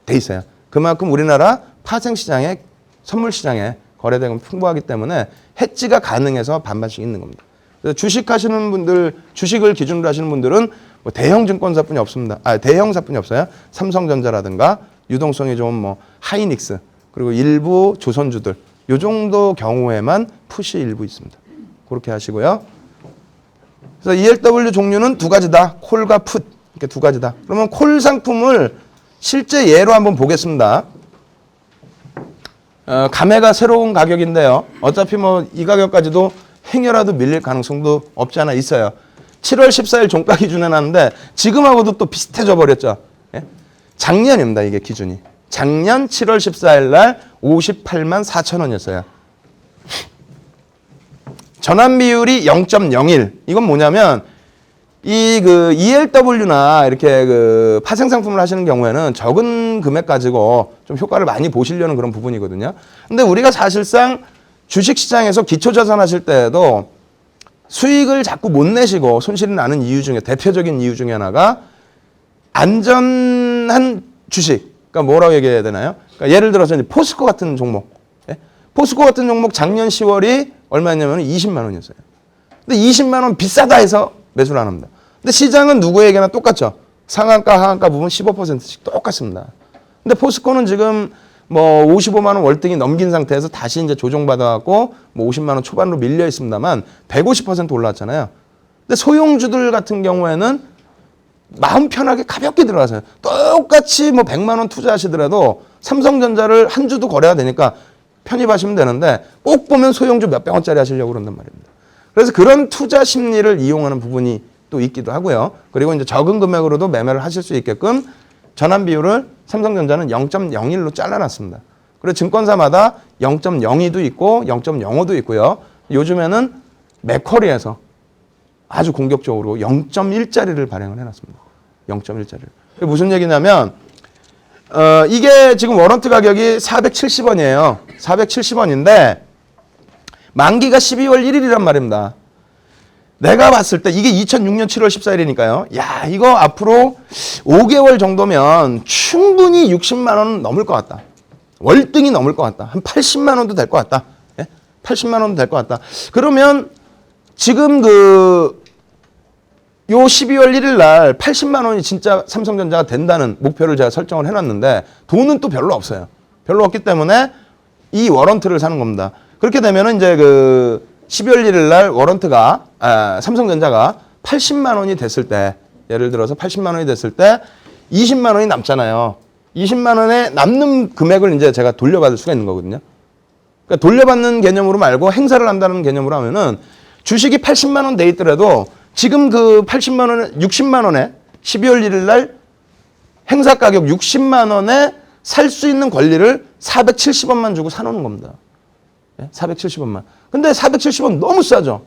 Speaker 1: 돼 있어요. 그만큼 우리나라 파생 시장에, 선물 시장에 거래대금이 풍부하기 때문에 해지가 가능해서 반반씩 있는 겁니다. 그래서 주식 하시는 분들, 주식을 기준으로 하시는 분들은 뭐 대형 증권사뿐이 없습니다. 대형사뿐이 없어요. 삼성전자라든가 유동성이 좋은 뭐 하이닉스, 그리고 일부 조선주들, 요 정도 경우에만 풋이 일부 있습니다. 그렇게 하시고요. 그래서 ELW 종류는 두 가지다. 콜과 풋. 이렇게 두 가지다. 그러면 콜 상품을 실제 예로 한번 보겠습니다. 감회가 새로운 가격인데요. 어차피 뭐 이 가격까지도 행여라도 밀릴 가능성도 없지 않아 있어요. 7월 14일 종가 기준에 놨는데 지금하고도 또 비슷해져 버렸죠. 예? 작년입니다. 이게 기준이. 작년 7월 14일 날 58만 4천 원이었어요. 전환 비율이 0.01. 이건 뭐냐면 이 그 ELW나 이렇게 그 파생 상품을 하시는 경우에는 적은 금액 가지고 좀 효과를 많이 보시려는 그런 부분이거든요. 근데 우리가 사실상 주식 시장에서 기초 자산 하실 때에도 수익을 자꾸 못 내시고 손실이 나는 이유 중에 대표적인 이유 중에 하나가 안전한 주식. 그러니까 뭐라고 얘기해야 되나요? 그러니까 예를 들어서 이제 포스코 같은 종목. 예? 포스코 같은 종목 작년 10월이 얼마였냐면 20만 원이었어요. 근데 20만 원 비싸다 해서 매수를 안 합니다. 근데 시장은 누구에게나 똑같죠. 상한가, 하한가 부분 15%씩 똑같습니다. 근데 포스코는 지금 뭐 55만 원 월등히 넘긴 상태에서 다시 이제 조정받아갖고 뭐 50만 원 초반으로 밀려 있습니다만 150% 올라왔잖아요. 근데 소형주들 같은 경우에는 마음 편하게 가볍게 들어가세요. 똑같이 뭐 100만 원 투자하시더라도 삼성전자를 한 주도 거래가 되니까 편입하시면 되는데 꼭 보면 소형주 몇백 원짜리 하시려고 그런단 말입니다. 그래서 그런 투자 심리를 이용하는 부분이 또 있기도 하고요. 그리고 이제 적은 금액으로도 매매를 하실 수 있게끔 전환 비율을 삼성전자는 0.01로 잘라놨습니다. 그리고 증권사마다 0.02도 있고 0.05도 있고요. 요즘에는 맥쿼리에서 아주 공격적으로 0.1짜리를 발행을 해놨습니다. 0.1짜리를. 무슨 얘기냐면 이게 지금 워런트 가격이 470원이에요. 470원인데 만기가 12월 1일이란 말입니다. 내가 봤을 때 이게 2006년 7월 14일이니까요. 야, 이거 앞으로 5개월 정도면 충분히 60만 원 넘을 것 같다. 월등히 넘을 것 같다. 한 80만 원도 될 것 같다. 예? 80만 원도 될 것 같다. 그러면 지금 요 12월 1일 날 80만 원이 진짜 삼성전자가 된다는 목표를 제가 설정을 해놨는데 돈은 또 별로 없어요. 별로 없기 때문에 이 워런트를 사는 겁니다. 그렇게 되면은 이제 12월 1일 날 워런트가 삼성전자가 80만 원이 됐을 때 예를 들어서 80만 원이 됐을 때 20만 원이 남잖아요. 20만 원에 남는 금액을 이제 제가 돌려받을 수가 있는 거거든요. 그러니까 돌려받는 개념으로 말고 행사를 한다는 개념으로 하면은 주식이 80만 원 돼 있더라도 지금 그 80만 원에 60만 원에 12월 1일 날 행사 가격 60만 원에 살 수 있는 권리를 470원만 주고 사놓는 겁니다. 470원만. 근데 470원 너무 싸죠.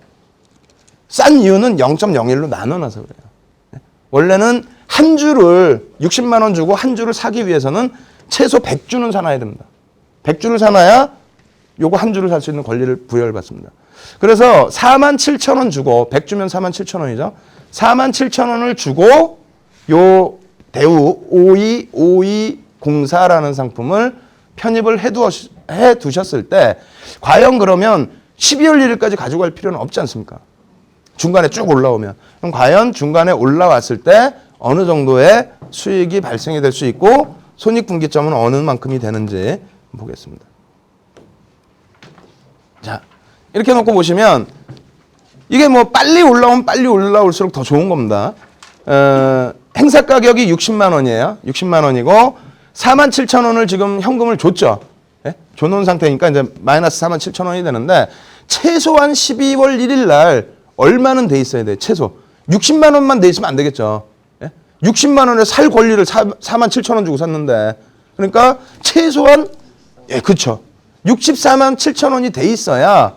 Speaker 1: 싼 이유는 0.01로 나눠놔서 그래요. 원래는 한 주를 60만 원 주고 한 주를 사기 위해서는 최소 100주는 사놔야 됩니다. 100주를 사놔야 요거 한 주를 살 수 있는 권리를 부여를 받습니다. 그래서 47,000원 주고 100주면 47,000원이죠. 47,000원을 주고 요 대우 525204라는 상품을 편입을 해 두셨을 때 과연 그러면 12월 1일까지 가지고 갈 필요는 없지 않습니까? 중간에 쭉 올라오면. 그럼 과연 중간에 올라왔을 때 어느 정도의 수익이 발생이 될 수 있고 손익분기점은 어느 만큼이 되는지 보겠습니다. 자, 이렇게 놓고 보시면 이게 뭐 빨리 올라오면 빨리 올라올수록 더 좋은 겁니다. 행사 가격이 60만 원이에요. 60만 원이고 47,000원을 지금 현금을 줬죠. 예? 줘놓은 상태니까 이제 마이너스 47,000원이 되는데 최소한 12월 1일 날 얼마는 돼 있어야 돼. 최소. 60만 원만 돼 있으면 안 되겠죠. 예? 60만 원에 살 권리를 47,000원 주고 샀는데 그러니까 최소한 그렇죠. 64만 7천 원이 돼 있어야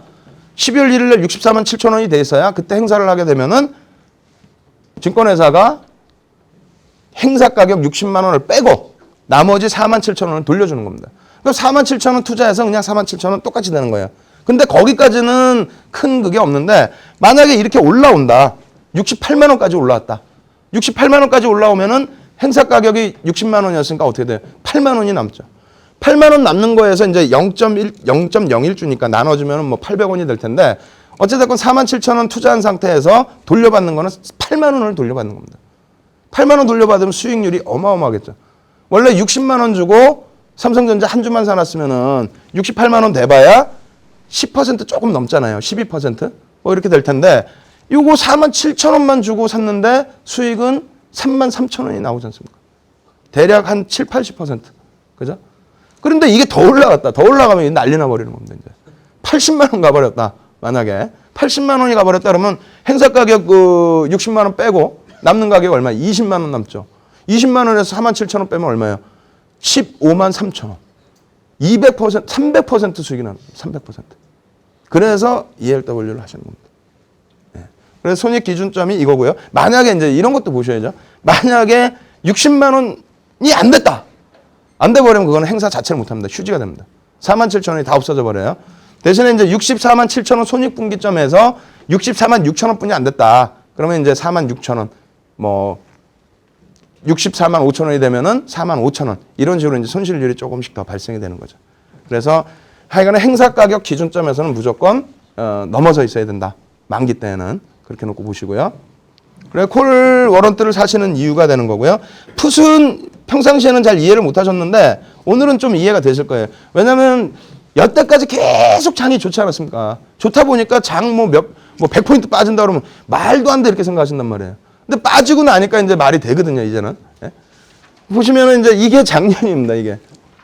Speaker 1: 12월 1일 날 64만 7천 원이 돼 있어야 그때 행사를 하게 되면은 증권회사가 행사 가격 60만 원을 빼고 나머지 4만 7천 원을 돌려주는 겁니다. 그럼 4만 7천 원 투자해서 그냥 4만 7천 원 똑같이 되는 거예요. 근데 거기까지는 큰 그게 없는데 만약에 이렇게 올라온다. 68만 원까지 올라왔다. 68만 원까지 올라오면은 행사 가격이 60만 원이었으니까 어떻게 돼요? 8만 원이 남죠. 8만 원 남는 거에서 이제 0.01주니까 나눠주면 뭐 800원이 될 텐데 어쨌든 4만 7천 원 투자한 상태에서 돌려받는 거는 8만 원을 돌려받는 겁니다. 8만 원 돌려받으면 수익률이 어마어마하겠죠. 원래 60만 원 주고 삼성전자 한 주만 사놨으면은 68만 원 돼봐야 10% 조금 넘잖아요. 12%? 뭐 이렇게 될 텐데 요거 4만 7천 원만 주고 샀는데 수익은 3만 3천 원이 나오지 않습니까? 대략 한 7, 80%. 그죠? 그런데 이게 더 올라갔다. 더 올라가면 난리 나버리는 겁니다. 이제 80만 원 가버렸다. 만약에 80만 원이 가버렸다 그러면 행사 가격 60만 원 빼고 남는 가격 얼마예요? 20만 원 남죠. 20만 원에서 4만 7천 원 빼면 얼마예요? 15만 3천 원. 200%, 300% 수익이 나는 거예요. 300%. 그래서 ELW를 하시는 겁니다. 네. 그래서 손익 기준점이 이거고요. 만약에 이제 이런 것도 보셔야죠. 만약에 60만 원이 안 됐다. 안 돼버리면 그거는 행사 자체를 못합니다. 휴지가 됩니다. 4만 7천 원이 다 없어져 버려요. 대신에 이제 64만 7천 원 손익분기점에서 64만 6천 원뿐이 안 됐다. 그러면 이제 4만 6천 원, 뭐 64만 5천 원이 되면은 4만 5천 원 이런 식으로 이제 손실률이 조금씩 더 발생이 되는 거죠. 그래서 하여간에 행사 가격 기준점에서는 무조건 넘어서 있어야 된다. 만기 때는 그렇게 놓고 보시고요. 그래 콜 워런트를 사시는 이유가 되는 거고요. 풋은 평상시에는 잘 이해를 못 하셨는데 오늘은 좀 이해가 되실 거예요. 왜냐면 여태까지 계속 장이 좋지 않았습니까? 좋다 보니까 장 뭐 100포인트 빠진다 그러면 말도 안 돼 이렇게 생각하신단 말이에요. 근데 빠지고 나니까 이제 말이 되거든요, 이제는. 예? 보시면은 이제 이게 작년입니다, 이게.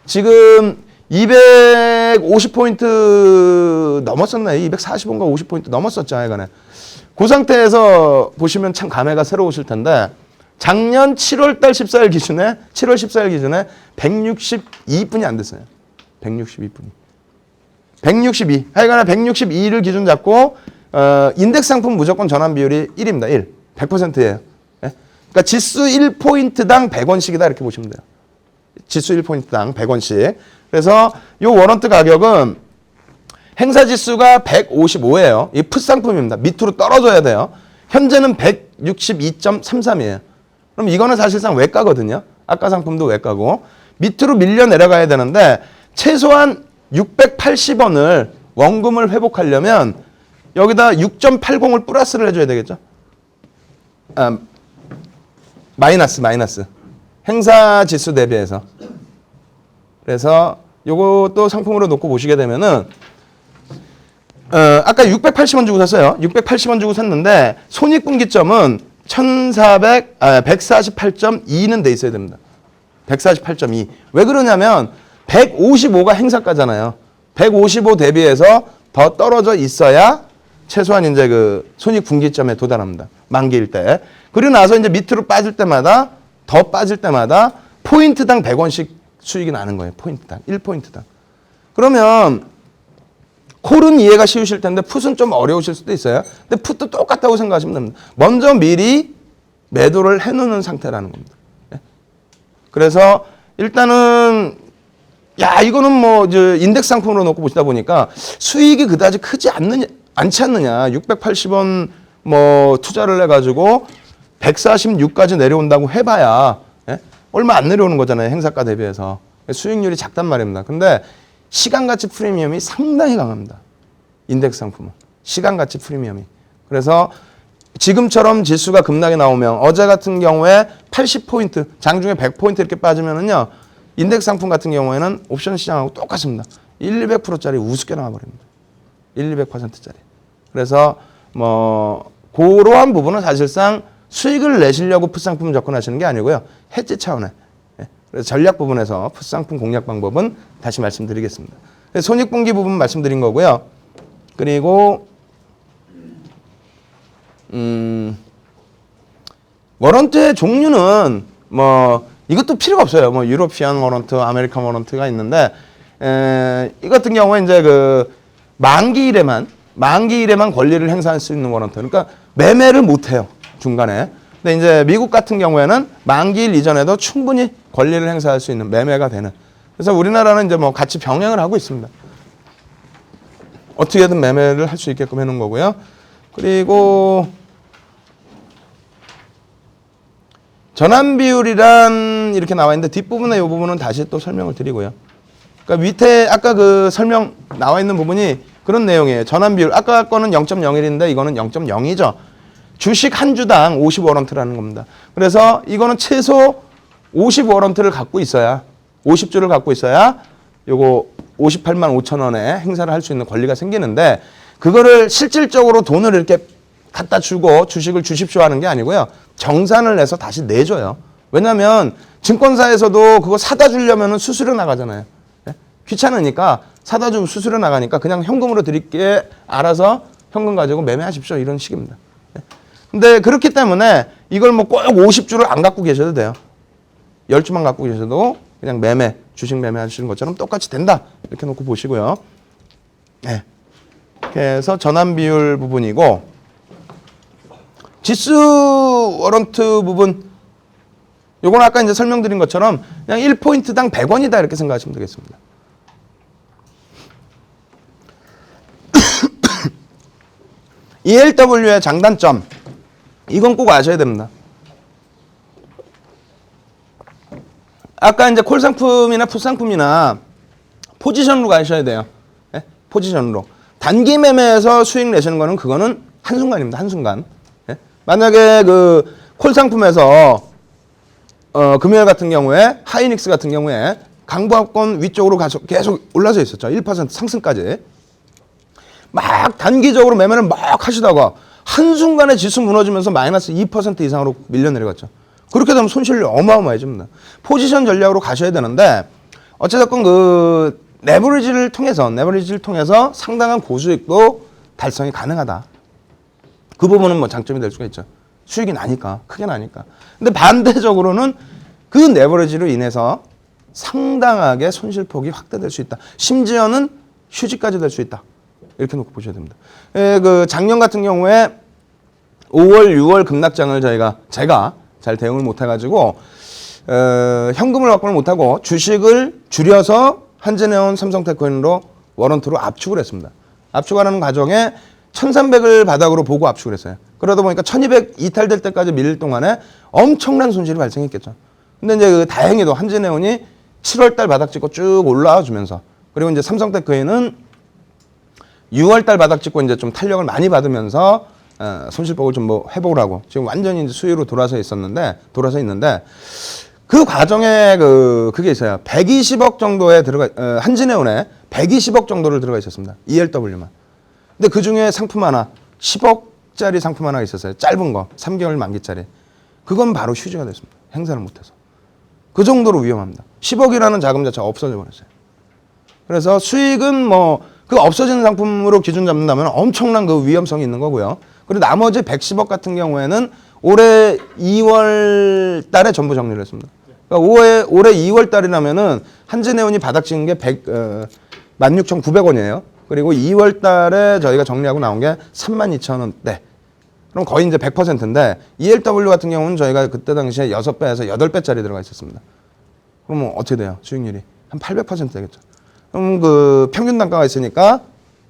Speaker 1: 지금 250포인트 넘었었나요? 240원가 50포인트 넘었었죠, 하여간에. 그 상태에서 보시면 참 감회가 새로우실 텐데 작년 7월 달 14일 기준에 7월 14일 기준에 162분이 안 됐어요. 162분이. 162. 하여간에 162를 기준 잡고 인덱스 상품 무조건 전환 비율이 1입니다. 1. 100%예요. 예? 그러니까 지수 1포인트당 100원씩이다 이렇게 보시면 돼요. 지수 1포인트당 100원씩. 그래서 이 워런트 가격은 행사 지수가 155예요. 이 풋 상품입니다. 밑으로 떨어져야 돼요. 현재는 162.33이에요. 그럼 이거는 사실상 외가거든요. 아까 상품도 외가고. 밑으로 밀려 내려가야 되는데 최소한 680원을 원금을 회복하려면 여기다 6.80을 플러스를 해줘야 되겠죠. 마이너스. 행사 지수 대비해서. 그래서 요것도 상품으로 놓고 보시게 되면은 아까 680원 주고 샀어요. 680원 주고 샀는데 손익분기점은 148.2는 돼 있어야 됩니다. 148.2. 왜 그러냐면 155가 행사가잖아요. 155 대비해서 더 떨어져 있어야 최소한 이제 그 손익 분기점에 도달합니다. 만기일 때. 그리고 나서 이제 밑으로 빠질 때마다 더 빠질 때마다 포인트당 100원씩 수익이 나는 거예요. 포인트당. 1포인트당. 그러면 콜은 이해가 쉬우실 텐데 풋은 좀 어려우실 수도 있어요. 근데 풋도 똑같다고 생각하시면 됩니다. 먼저 미리 매도를 해놓는 상태라는 겁니다. 그래서 일단은 야 이거는 뭐 인덱스 상품으로 놓고 보시다 보니까 수익이 그다지 크지 않지 않느냐. 680원 뭐 투자를 해가지고 146까지 내려온다고 해봐야 얼마 안 내려오는 거잖아요. 행사가 대비해서. 수익률이 작단 말입니다. 근데 시간가치 프리미엄이 상당히 강합니다. 인덱스 상품은. 시간가치 프리미엄이. 그래서 지금처럼 지수가 급락이 나오면 어제 같은 경우에 80포인트, 장중에 100포인트 이렇게 빠지면은요. 인덱스 상품 같은 경우에는 옵션 시장하고 똑같습니다. 200%짜리 우습게 나와버립니다. 200%짜리. 그래서 뭐 그러한 부분은 사실상 수익을 내시려고 풋상품 접근하시는 게 아니고요. 해지 차원에. 그래서 전략 부분에서 풋상품 공략 방법은 다시 말씀드리겠습니다. 손익분기 부분 말씀드린 거고요. 그리고 워런트의 종류는 뭐 이것도 필요가 없어요. 뭐 유로피안 워런트, 아메리칸 워런트가 있는데 이 같은 경우에 이제 그 만기일에만 권리를 행사할 수 있는 워런트. 그러니까 매매를 못 해요. 중간에. 근데 이제 미국 같은 경우에는 만기일 이전에도 충분히 권리를 행사할 수 있는 매매가 되는. 그래서 우리나라는 이제 뭐 같이 병행을 하고 있습니다. 어떻게든 매매를 할 수 있게끔 해놓은 거고요. 그리고 전환 비율이란 이렇게 나와 있는데 뒷부분에 이 부분은 다시 또 설명을 드리고요. 그러니까 밑에 아까 그 설명 나와 있는 부분이 그런 내용이에요. 전환 비율. 아까 거는 0.01인데 이거는 0.0이죠. 주식 한 주당 50워런트라는 겁니다. 그래서 이거는 최소 50워런트를 갖고 있어야 50주를 갖고 있어야 요거 58만 5천 원에 행사를 할 수 있는 권리가 생기는데 그거를 실질적으로 돈을 이렇게 갖다 주고 주식을 주십시오 하는 게 아니고요. 정산을 해서 다시 내줘요. 왜냐하면 증권사에서도 그거 사다 주려면 수수료 나가잖아요. 귀찮으니까 사다 주면 수수료 나가니까 그냥 현금으로 드릴게 알아서 현금 가지고 매매하십시오. 이런 식입니다. 근데 그렇기 때문에 이걸 뭐 꼭 50주를 안 갖고 계셔도 돼요. 10주만 갖고 계셔도 그냥 매매, 주식 매매 하시는 것처럼 똑같이 된다. 이렇게 놓고 보시고요. 네. 그래서 전환 비율 부분이고 지수 워런트 부분 요건 아까 이제 설명드린 것처럼 그냥 1포인트당 100원이다 이렇게 생각하시면 되겠습니다. ELW의 장단점 이건 꼭 아셔야 됩니다. 아까 이제 콜 상품이나 풋 상품이나 포지션으로 가셔야 돼요. 네? 포지션으로. 단기 매매에서 수익 내시는 거는 그거는 한순간입니다. 한순간. 네? 만약에 그 콜 상품에서 금요일 같은 경우에 하이닉스 같은 경우에 강보합권 위쪽으로 가서 계속 올라서 있었죠. 1% 상승까지. 막 단기적으로 매매를 막 하시다가 한순간에 지수 무너지면서 마이너스 2% 이상으로 밀려 내려갔죠. 그렇게 되면 손실이 어마어마해집니다. 포지션 전략으로 가셔야 되는데 어찌됐건 그 레버리지를 통해서 상당한 고수익도 달성이 가능하다. 그 부분은 뭐 장점이 될 수가 있죠. 수익이 나니까, 크게 나니까. 근데 반대적으로는 그 레버리지로 인해서 상당하게 손실폭이 확대될 수 있다. 심지어는 휴지까지 될 수 있다. 이렇게 놓고 보셔야 됩니다. 그 작년 같은 경우에 5월, 6월 급락장을 제가 잘 대응을 못해가지고 현금을 확보를 못하고 주식을 줄여서 한진해운 삼성테크노로 워런트로 압축을 했습니다. 압축하는 과정에 1300을 바닥으로 보고 압축을 했어요. 그러다 보니까 1200 이탈될 때까지 밀릴 동안에 엄청난 손실이 발생했겠죠. 근데 이제 다행히도 한진해운이 7월달 바닥 찍고 쭉 올라와 주면서 그리고 이제 삼성테크는 6월달 바닥 찍고 이제 좀 탄력을 많이 받으면서 손실폭을 좀 뭐 회복을 하고 지금 완전히 이제 수위로 돌아서 있는데 그 과정에 그게 있어요. 120억 정도에 한진해운에 120억 정도를 들어가 있었습니다. ELW만. 근데 그 중에 상품 하나 10억 10짜리 상품 하나 있었어요. 짧은 거 3개월 만기짜리. 그건 바로 휴지가 됐습니다. 행사를 못해서. 그 정도로 위험합니다. 10억이라는 자금 자체가 없어져 버렸어요. 그래서 수익은 뭐 그 없어지는 상품으로 기준 잡는다면 엄청난 그 위험성이 있는 거고요. 그리고 나머지 110억 같은 경우에는 올해 2월 달에 전부 정리를 했습니다. 그러니까 올해 2월 달이라면은 한진해운이 바닥 찍은 게 16,900원이에요. 그리고 2월 달에 저희가 정리하고 나온 게 32,000원대. 그럼 거의 이제 100%인데 ELW 같은 경우는 저희가 그때 당시에 6배에서 8배짜리 들어가 있었습니다. 그러면 어떻게 돼요? 수익률이 한 800% 되겠죠. 그럼 그 평균 단가가 있으니까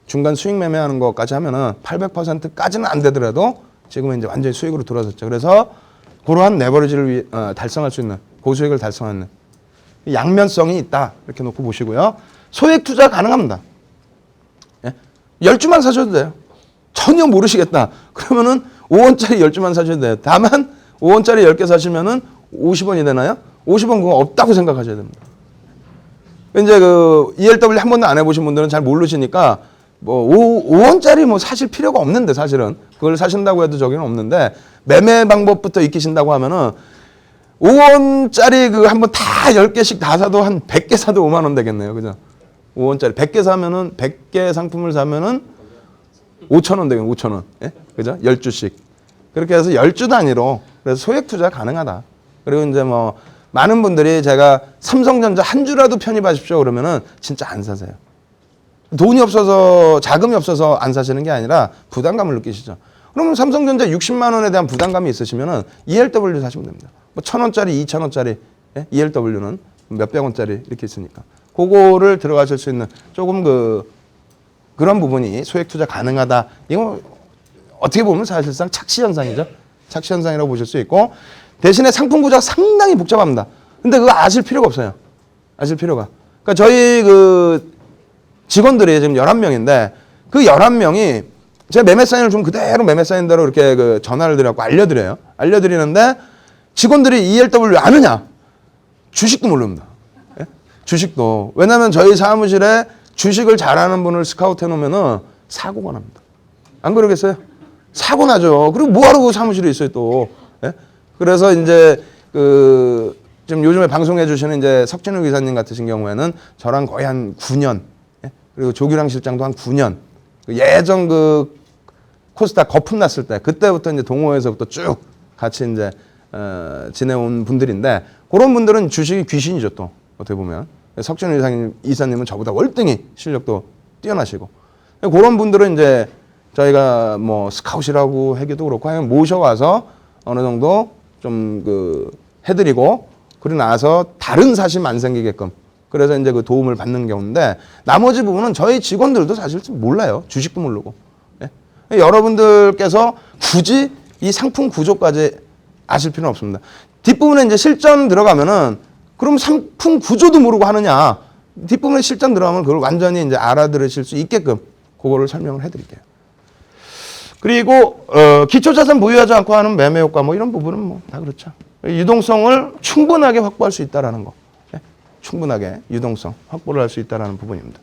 Speaker 1: 중간 수익 매매하는 것까지 하면은 800%까지는 안 되더라도 지금은 이제 완전히 수익으로 들어섰죠. 그래서 그러한 레버리지를 달성할 수 있는 고수익을 달성하는 양면성이 있다. 이렇게 놓고 보시고요. 소액 투자 가능합니다. 예? 10주만 사셔도 돼요. 전혀 모르시겠다. 그러면은 5원짜리 10주만 사셔도 돼요. 다만 5원짜리 10개 사시면은 50원이 되나요? 50원 그거 없다고 생각하셔야 됩니다. 이제 그 ELW 한 번도 안 해보신 분들은 잘 모르시니까 뭐 5원짜리 뭐 사실 필요가 없는데 사실은 그걸 사신다고 해도 저기는 없는데 매매 방법부터 익히신다고 하면은 5원짜리 그 한번 다 10개씩 다 사도 한 100개 사도 5만 원 되겠네요. 그죠? 5원짜리 100개 사면은 100개 상품을 사면은 5,000원 되겠네요. 5,000원. 예? 그죠? 10주씩. 그렇게 해서 10주 단위로 그래서 소액 투자 가능하다. 그리고 이제 뭐 많은 분들이 제가 삼성전자 한 주라도 편입하십시오 그러면은 진짜 안 사세요. 돈이 없어서 자금이 없어서 안 사시는 게 아니라 부담감을 느끼시죠. 그러면 삼성전자 60만 원에 대한 부담감이 있으시면은 ELW 사시면 됩니다. 뭐 1,000원짜리, 2,000원짜리 예? ELW는 몇백 원짜리 이렇게 있으니까 그거를 들어가실 수 있는 조금 그런 부분이 소액 투자 가능하다. 이거 어떻게 보면 사실상 착시 현상이죠. 착시 현상이라고 보실 수 있고 대신에 상품 구조가 상당히 복잡합니다. 근데 그거 아실 필요가 없어요. 아실 필요가. 그러니까 저희 그 직원들이 지금 11명인데 그 11명이 제가 매매 사인을 좀 그대로 매매 사인대로 이렇게 그 전화를 드려갖고 알려드려요. 알려드리는데 직원들이 ELW 아느냐? 주식도 모릅니다. 예? 주식도. 왜냐하면 저희 사무실에 주식을 잘하는 분을 스카우트 해놓으면은 사고가 납니다. 안 그러겠어요? 사고 나죠. 그리고 뭐하러 그 사무실에 있어요 또. 예? 그래서 이제 지금 요즘에 방송해 주시는 이제 석진우 기사님 같으신 경우에는 저랑 거의 한 9년, 예? 그리고 조규랑 실장도 한 9년. 예전 그 코스닥 거품 났을 때 그때부터 이제 동호회에서부터 쭉 같이 이제 지내온 분들인데 그런 분들은 주식이 귀신이죠 또 어떻게 보면. 석진우 이사님은 저보다 월등히 실력도 뛰어나시고 그런 분들은 이제 저희가 뭐 스카웃이라고 하기도 그렇고 하여간 모셔와서 어느 정도 좀 해드리고 그러고 나서 다른 사심 안 생기게끔 그래서 이제 그 도움을 받는 경우인데 나머지 부분은 저희 직원들도 사실 몰라요. 주식도 모르고. 예? 여러분들께서 굳이 이 상품 구조까지 아실 필요는 없습니다. 뒷부분에 이제 실전 들어가면은 그럼 상품 구조도 모르고 하느냐. 뒷부분에 실전 들어가면 그걸 완전히 이제 알아들으실 수 있게끔 그거를 설명을 해드릴게요. 그리고 기초자산 보유하지 않고 하는 매매 효과 뭐 이런 부분은 뭐 다 그렇죠. 유동성을 충분하게 확보할 수 있다라는 거. 예? 충분하게 유동성 확보를 할 수 있다라는 부분입니다.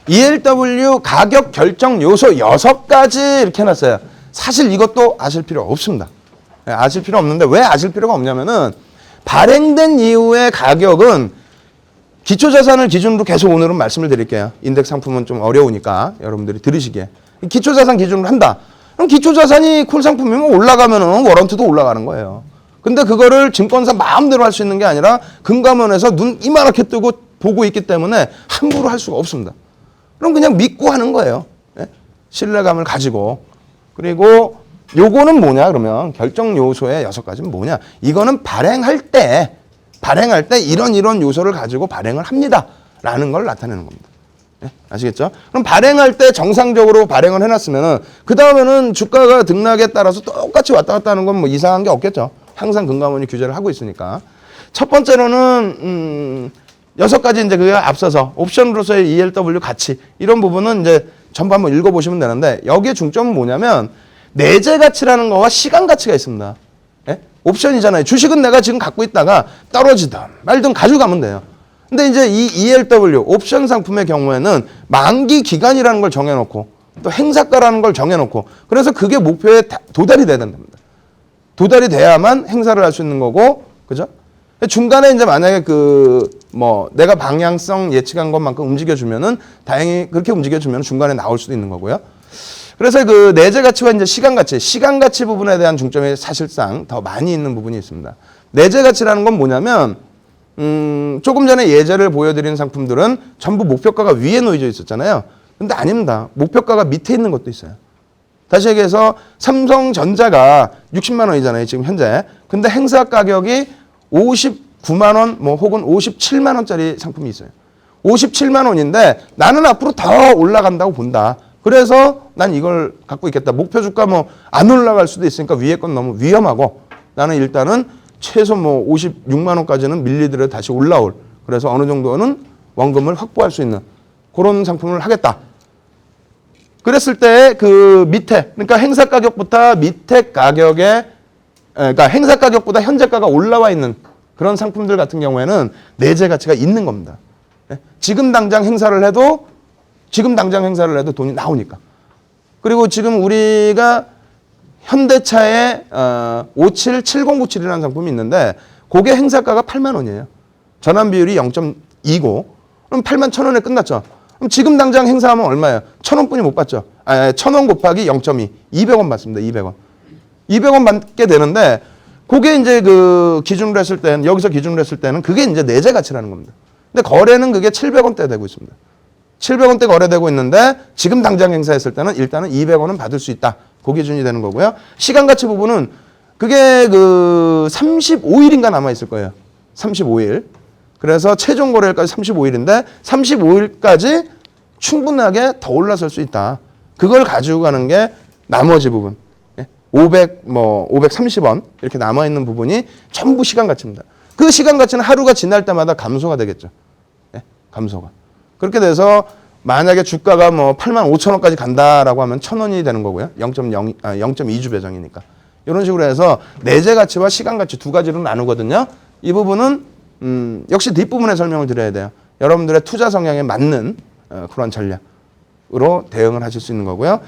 Speaker 1: ELW 가격 결정 요소 6가지 이렇게 해놨어요. 사실 이것도 아실 필요 없습니다. 예, 아실 필요 없는데 왜 아실 필요가 없냐면은 발행된 이후의 가격은 기초자산을 기준으로 계속 오늘은 말씀을 드릴게요. 인덱스 상품은 좀 어려우니까 여러분들이 들으시기에. 기초자산 기준으로 한다. 그럼 기초자산이 콜 상품이면 올라가면은 워런트도 올라가는 거예요. 근데 그거를 증권사 마음대로 할 수 있는 게 아니라 금감원에서 눈 이만하게 뜨고 보고 있기 때문에 함부로 할 수가 없습니다. 그럼 그냥 믿고 하는 거예요. 예? 신뢰감을 가지고. 그리고 요거는 뭐냐 그러면 결정 요소의 6가지는 뭐냐. 이거는 발행할 때 이런 요소를 가지고 발행을 합니다. 라는 걸 나타내는 겁니다. 예? 아시겠죠? 그럼 발행할 때 정상적으로 발행을 해놨으면은 그 다음에는 주가가 등락에 따라서 똑같이 왔다 갔다 하는 건 뭐 이상한 게 없겠죠. 항상 금감원이 규제를 하고 있으니까. 첫 번째로는 6가지 이제 그에 앞서서 옵션으로서의 ELW 가치 이런 부분은 이제 전부 한번 읽어보시면 되는데 여기에 중점은 뭐냐면 내재 가치라는 거와 시간 가치가 있습니다. 예? 옵션이잖아요. 주식은 내가 지금 갖고 있다가 떨어지든 말든 가져가면 돼요. 근데 이제 이 ELW 옵션 상품의 경우에는 만기 기간이라는 걸 정해놓고 또 행사가라는 걸 정해놓고 그래서 그게 목표에 도달이 돼야 된답니다. 도달이 돼야만 행사를 할 수 있는 거고, 그죠? 중간에 이제 만약에 내가 방향성 예측한 것만큼 움직여주면은 다행히 그렇게 움직여주면 중간에 나올 수도 있는 거고요. 그래서 그 내재 가치와 이제 시간 가치 부분에 대한 중점이 사실상 더 많이 있는 부분이 있습니다. 내재 가치라는 건 뭐냐면, 조금 전에 예제를 보여드린 상품들은 전부 목표가가 위에 놓여져 있었잖아요. 근데 아닙니다. 목표가가 밑에 있는 것도 있어요. 다시 얘기해서 삼성전자가 60만 원이잖아요, 지금 현재. 근데 행사 가격이 59만 원, 혹은 57만 원짜리 상품이 있어요. 57만 원인데 나는 앞으로 더 올라간다고 본다. 그래서 난 이걸 갖고 있겠다. 목표 주가 안 올라갈 수도 있으니까 위에 건 너무 위험하고 나는 일단은 최소 56만 원까지는 밀리더라도 다시 올라올. 그래서 어느 정도는 원금을 확보할 수 있는 그런 상품을 하겠다. 그랬을 때 그 밑에, 그러니까 행사 가격보다 밑에 가격에, 그러니까 행사 가격보다 현재가가 올라와 있는 그런 상품들 같은 경우에는 내재 가치가 있는 겁니다. 지금 당장 행사를 해도 돈이 나오니까. 그리고 지금 우리가 현대차의 577097이라는 상품이 있는데 그게 행사가가 8만 원이에요. 전환 비율이 0.2고 그럼 8만 1,000원에 끝났죠. 그럼 지금 당장 행사하면 얼마예요? 1,000원뿐이 못 받죠. 1,000원 곱하기 0.2, 200원 받습니다. 200원. 200원 받게 되는데 그게 이제 그 기준으로 했을 때는 여기서 기준으로 했을 때는 그게 이제 내재 가치라는 겁니다. 근데 거래는 그게 700원대 되고 있습니다. 700원대 거래되고 있는데 지금 당장 행사했을 때는 일단은 200원은 받을 수 있다. 그 기준이 되는 거고요. 시간 가치 부분은 그게 그 35일인가 남아 있을 거예요. 35일. 그래서 최종 거래일까지 35일인데 35일까지 충분하게 더 올라설 수 있다. 그걸 가지고 가는 게 나머지 부분. 530원 이렇게 남아 있는 부분이 전부 시간 가치입니다. 그 시간 가치는 하루가 지날 때마다 감소가 되겠죠. 감소가. 그렇게 돼서 만약에 주가가 85,000원까지 간다라고 하면 1,000원이 되는 거고요. 0.2주 배정이니까. 이런 식으로 해서 내재 가치와 시간 가치 두 가지로 나누거든요. 이 부분은 역시 뒷부분에 설명을 드려야 돼요. 여러분들의 투자 성향에 맞는 그런 전략으로 대응을 하실 수 있는 거고요.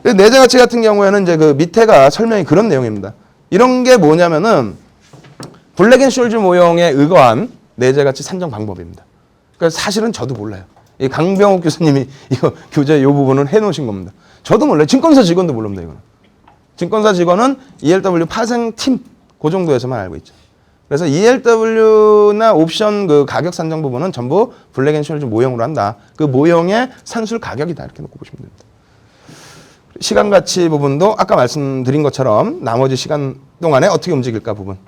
Speaker 1: 내재 가치 같은 경우에는 이제 그 밑에가 설명이 그런 내용입니다. 이런 게 뭐냐면은 블랙앤숄즈 모형에 의거한 내재 가치 산정 방법입니다. 그러니까 사실은 저도 몰라요. 이 강병욱 교수님이 이거 교재 이 부분을 해놓으신 겁니다. 저도 몰라요. 증권사 직원도 모릅니다. 이거는. 증권사 직원은 ELW 파생팀 그 정도에서만 알고 있죠. 그래서 ELW나 옵션 그 가격 산정 부분은 전부 블랙앤숄즈 모형으로 한다. 그 모형의 산술 가격이다. 이렇게 놓고 보시면 됩니다. 시간 가치 부분도 아까 말씀드린 것처럼 나머지 시간 동안에 어떻게 움직일까 부분.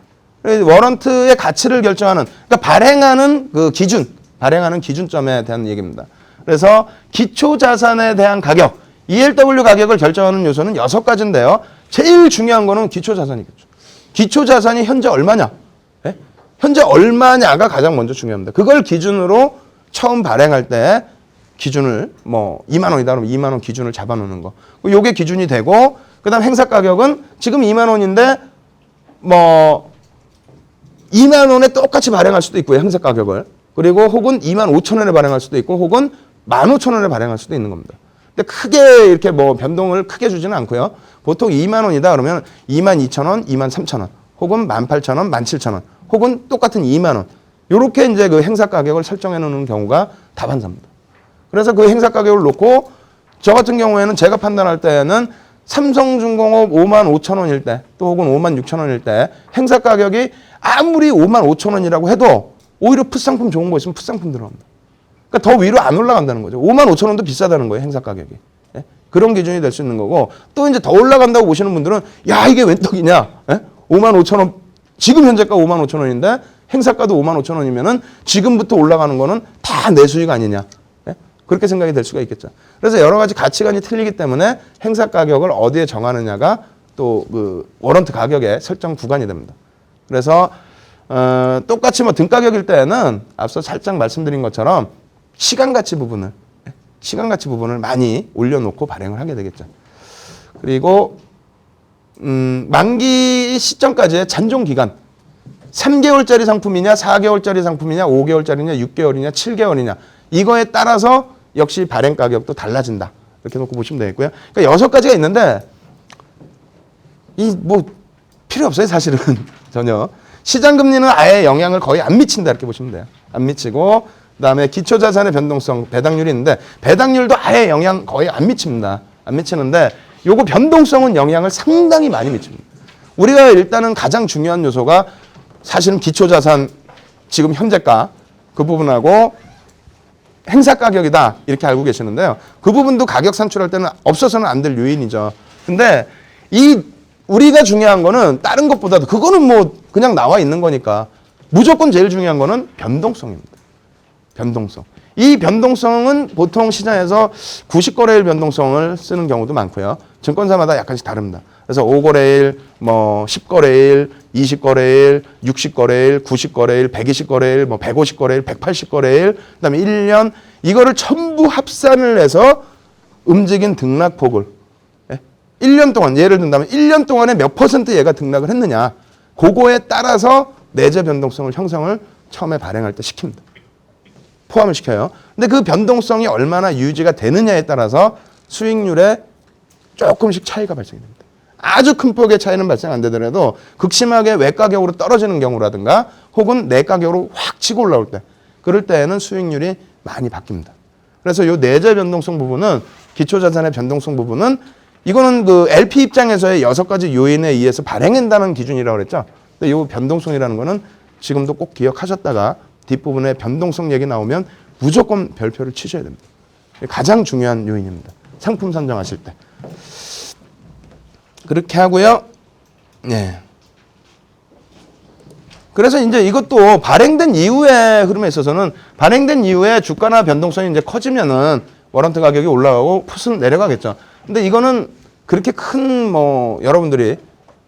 Speaker 1: 워런트의 가치를 결정하는, 그러니까 발행하는 그 기준, 발행하는 기준점에 대한 얘기입니다. 그래서 기초 자산에 대한 가격, ELW 가격을 결정하는 요소는 6가지인데요. 제일 중요한 거는 기초 자산이겠죠. 기초 자산이 현재 얼마냐? 네? 현재 얼마냐가 가장 먼저 중요합니다. 그걸 기준으로 처음 발행할 때 기준을 2만 원이다 그러면 2만 원 기준을 잡아놓는 거. 요게 기준이 되고 그다음 행사 가격은 지금 2만 원인데 2만 원에 똑같이 발행할 수도 있고요. 행사 가격을. 그리고 혹은 2만 5천 원에 발행할 수도 있고 혹은 15,000원에 발행할 수도 있는 겁니다. 근데 크게 이렇게 변동을 크게 주지는 않고요. 보통 2만 원이다 그러면 2만 2천 원, 2만 3천 원, 혹은 18,000원, 17,000원, 혹은 똑같은 2만 원. 요렇게 이제 그 행사 가격을 설정해 놓는 경우가 다반사입니다. 그래서 그 행사 가격을 놓고 저 같은 경우에는 제가 판단할 때는 삼성중공업 5만 5천 원일 때 또 혹은 5만 6천 원일 때 행사 가격이 아무리 5만 5천 원이라고 해도 오히려 풋상품 좋은 거 있으면 풋상품 들어갑니다. 그러니까 더 위로 안 올라간다는 거죠. 5만 5천 원도 비싸다는 거예요. 행사 가격이. 예? 그런 기준이 될 수 있는 거고 또 이제 더 올라간다고 보시는 분들은 야 이게 웬 떡이냐. 예? 5만 5천 원 지금 현재가 5만 5천 원인데 행사가도 5만 5천 원이면은 지금부터 올라가는 거는 다 내 수익 아니냐. 그렇게 생각이 될 수가 있겠죠. 그래서 여러 가지 가치관이 틀리기 때문에 행사 가격을 어디에 정하느냐가 또 그 워런트 가격의 설정 구간이 됩니다. 그래서 똑같이 등가격일 때는 앞서 살짝 말씀드린 것처럼 시간 가치 부분을 많이 올려놓고 발행을 하게 되겠죠. 그리고 만기 시점까지의 잔존 기간 3개월짜리 상품이냐 4개월짜리 상품이냐 5개월짜리냐 6개월이냐 7개월이냐 이거에 따라서 역시 발행 가격도 달라진다. 이렇게 놓고 보시면 되겠고요. 그러니까 6가지가 있는데 이 뭐 필요 없어요, 사실은. 전혀. 시장 금리는 아예 영향을 거의 안 미친다 이렇게 보시면 돼요. 안 미치고 그다음에 기초 자산의 변동성 배당률이 있는데 배당률도 아예 영향 거의 안 미칩니다. 안 미치는데 요거 변동성은 영향을 상당히 많이 미칩니다. 우리가 일단은 가장 중요한 요소가 사실은 기초 자산 지금 현재가 그 부분하고 행사 가격이다 이렇게 알고 계시는데요. 그 부분도 가격 산출할 때는 없어서는 안 될 요인이죠. 근데 이 우리가 중요한 거는 다른 것보다도 그거는 뭐 그냥 나와 있는 거니까 무조건 제일 중요한 거는 변동성입니다. 변동성. 이 변동성은 보통 시장에서 90거래일 변동성을 쓰는 경우도 많고요. 증권사마다 약간씩 다릅니다. 그래서 5거래일, 뭐 10거래일, 20거래일, 60거래일, 90거래일, 120거래일, 뭐 150거래일, 180거래일, 그다음에 1년 이거를 전부 합산을 해서 움직인 등락폭을 1년 동안 예를 든다면 1년 동안에 몇 퍼센트 얘가 등락을 했느냐 그거에 따라서 내재 변동성을 형성을 처음에 발행할 때 시킵니다. 포함을 시켜요. 근데 그 변동성이 얼마나 유지가 되느냐에 따라서 수익률에 조금씩 차이가 발생이 됩니다. 아주 큰 폭의 차이는 발생 안 되더라도 극심하게 외가격으로 떨어지는 경우라든가 혹은 내가격으로 확 치고 올라올 때 그럴 때에는 수익률이 많이 바뀝니다. 그래서 이 내재 변동성 부분은 기초자산의 변동성 부분은 이거는 그 LP 입장에서의 6가지 요인에 의해서 발행한다는 기준이라고 그랬죠. 근데 이 변동성이라는 거는 지금도 꼭 기억하셨다가 뒷부분에 변동성 얘기 나오면 무조건 별표를 치셔야 됩니다. 가장 중요한 요인입니다. 상품 선정하실 때. 그렇게 하고요. 네. 그래서 이제 이것도 발행된 이후의 흐름에 있어서는 발행된 이후에 주가나 변동성이 이제 커지면은 워런트 가격이 올라가고 풋은 내려가겠죠. 근데 이거는 그렇게 큰 뭐 여러분들이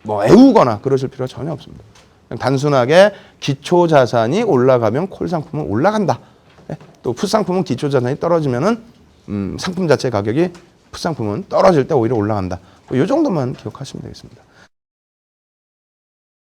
Speaker 1: 뭐 애우거나 그러실 필요가 전혀 없습니다. 그냥 단순하게 기초 자산이 올라가면 콜 상품은 올라간다. 또 풋 상품은 기초 자산이 떨어지면은 상품 자체 가격이 풋 상품은 떨어질 때 오히려 올라간다. 이 정도만 기억하시면 되겠습니다.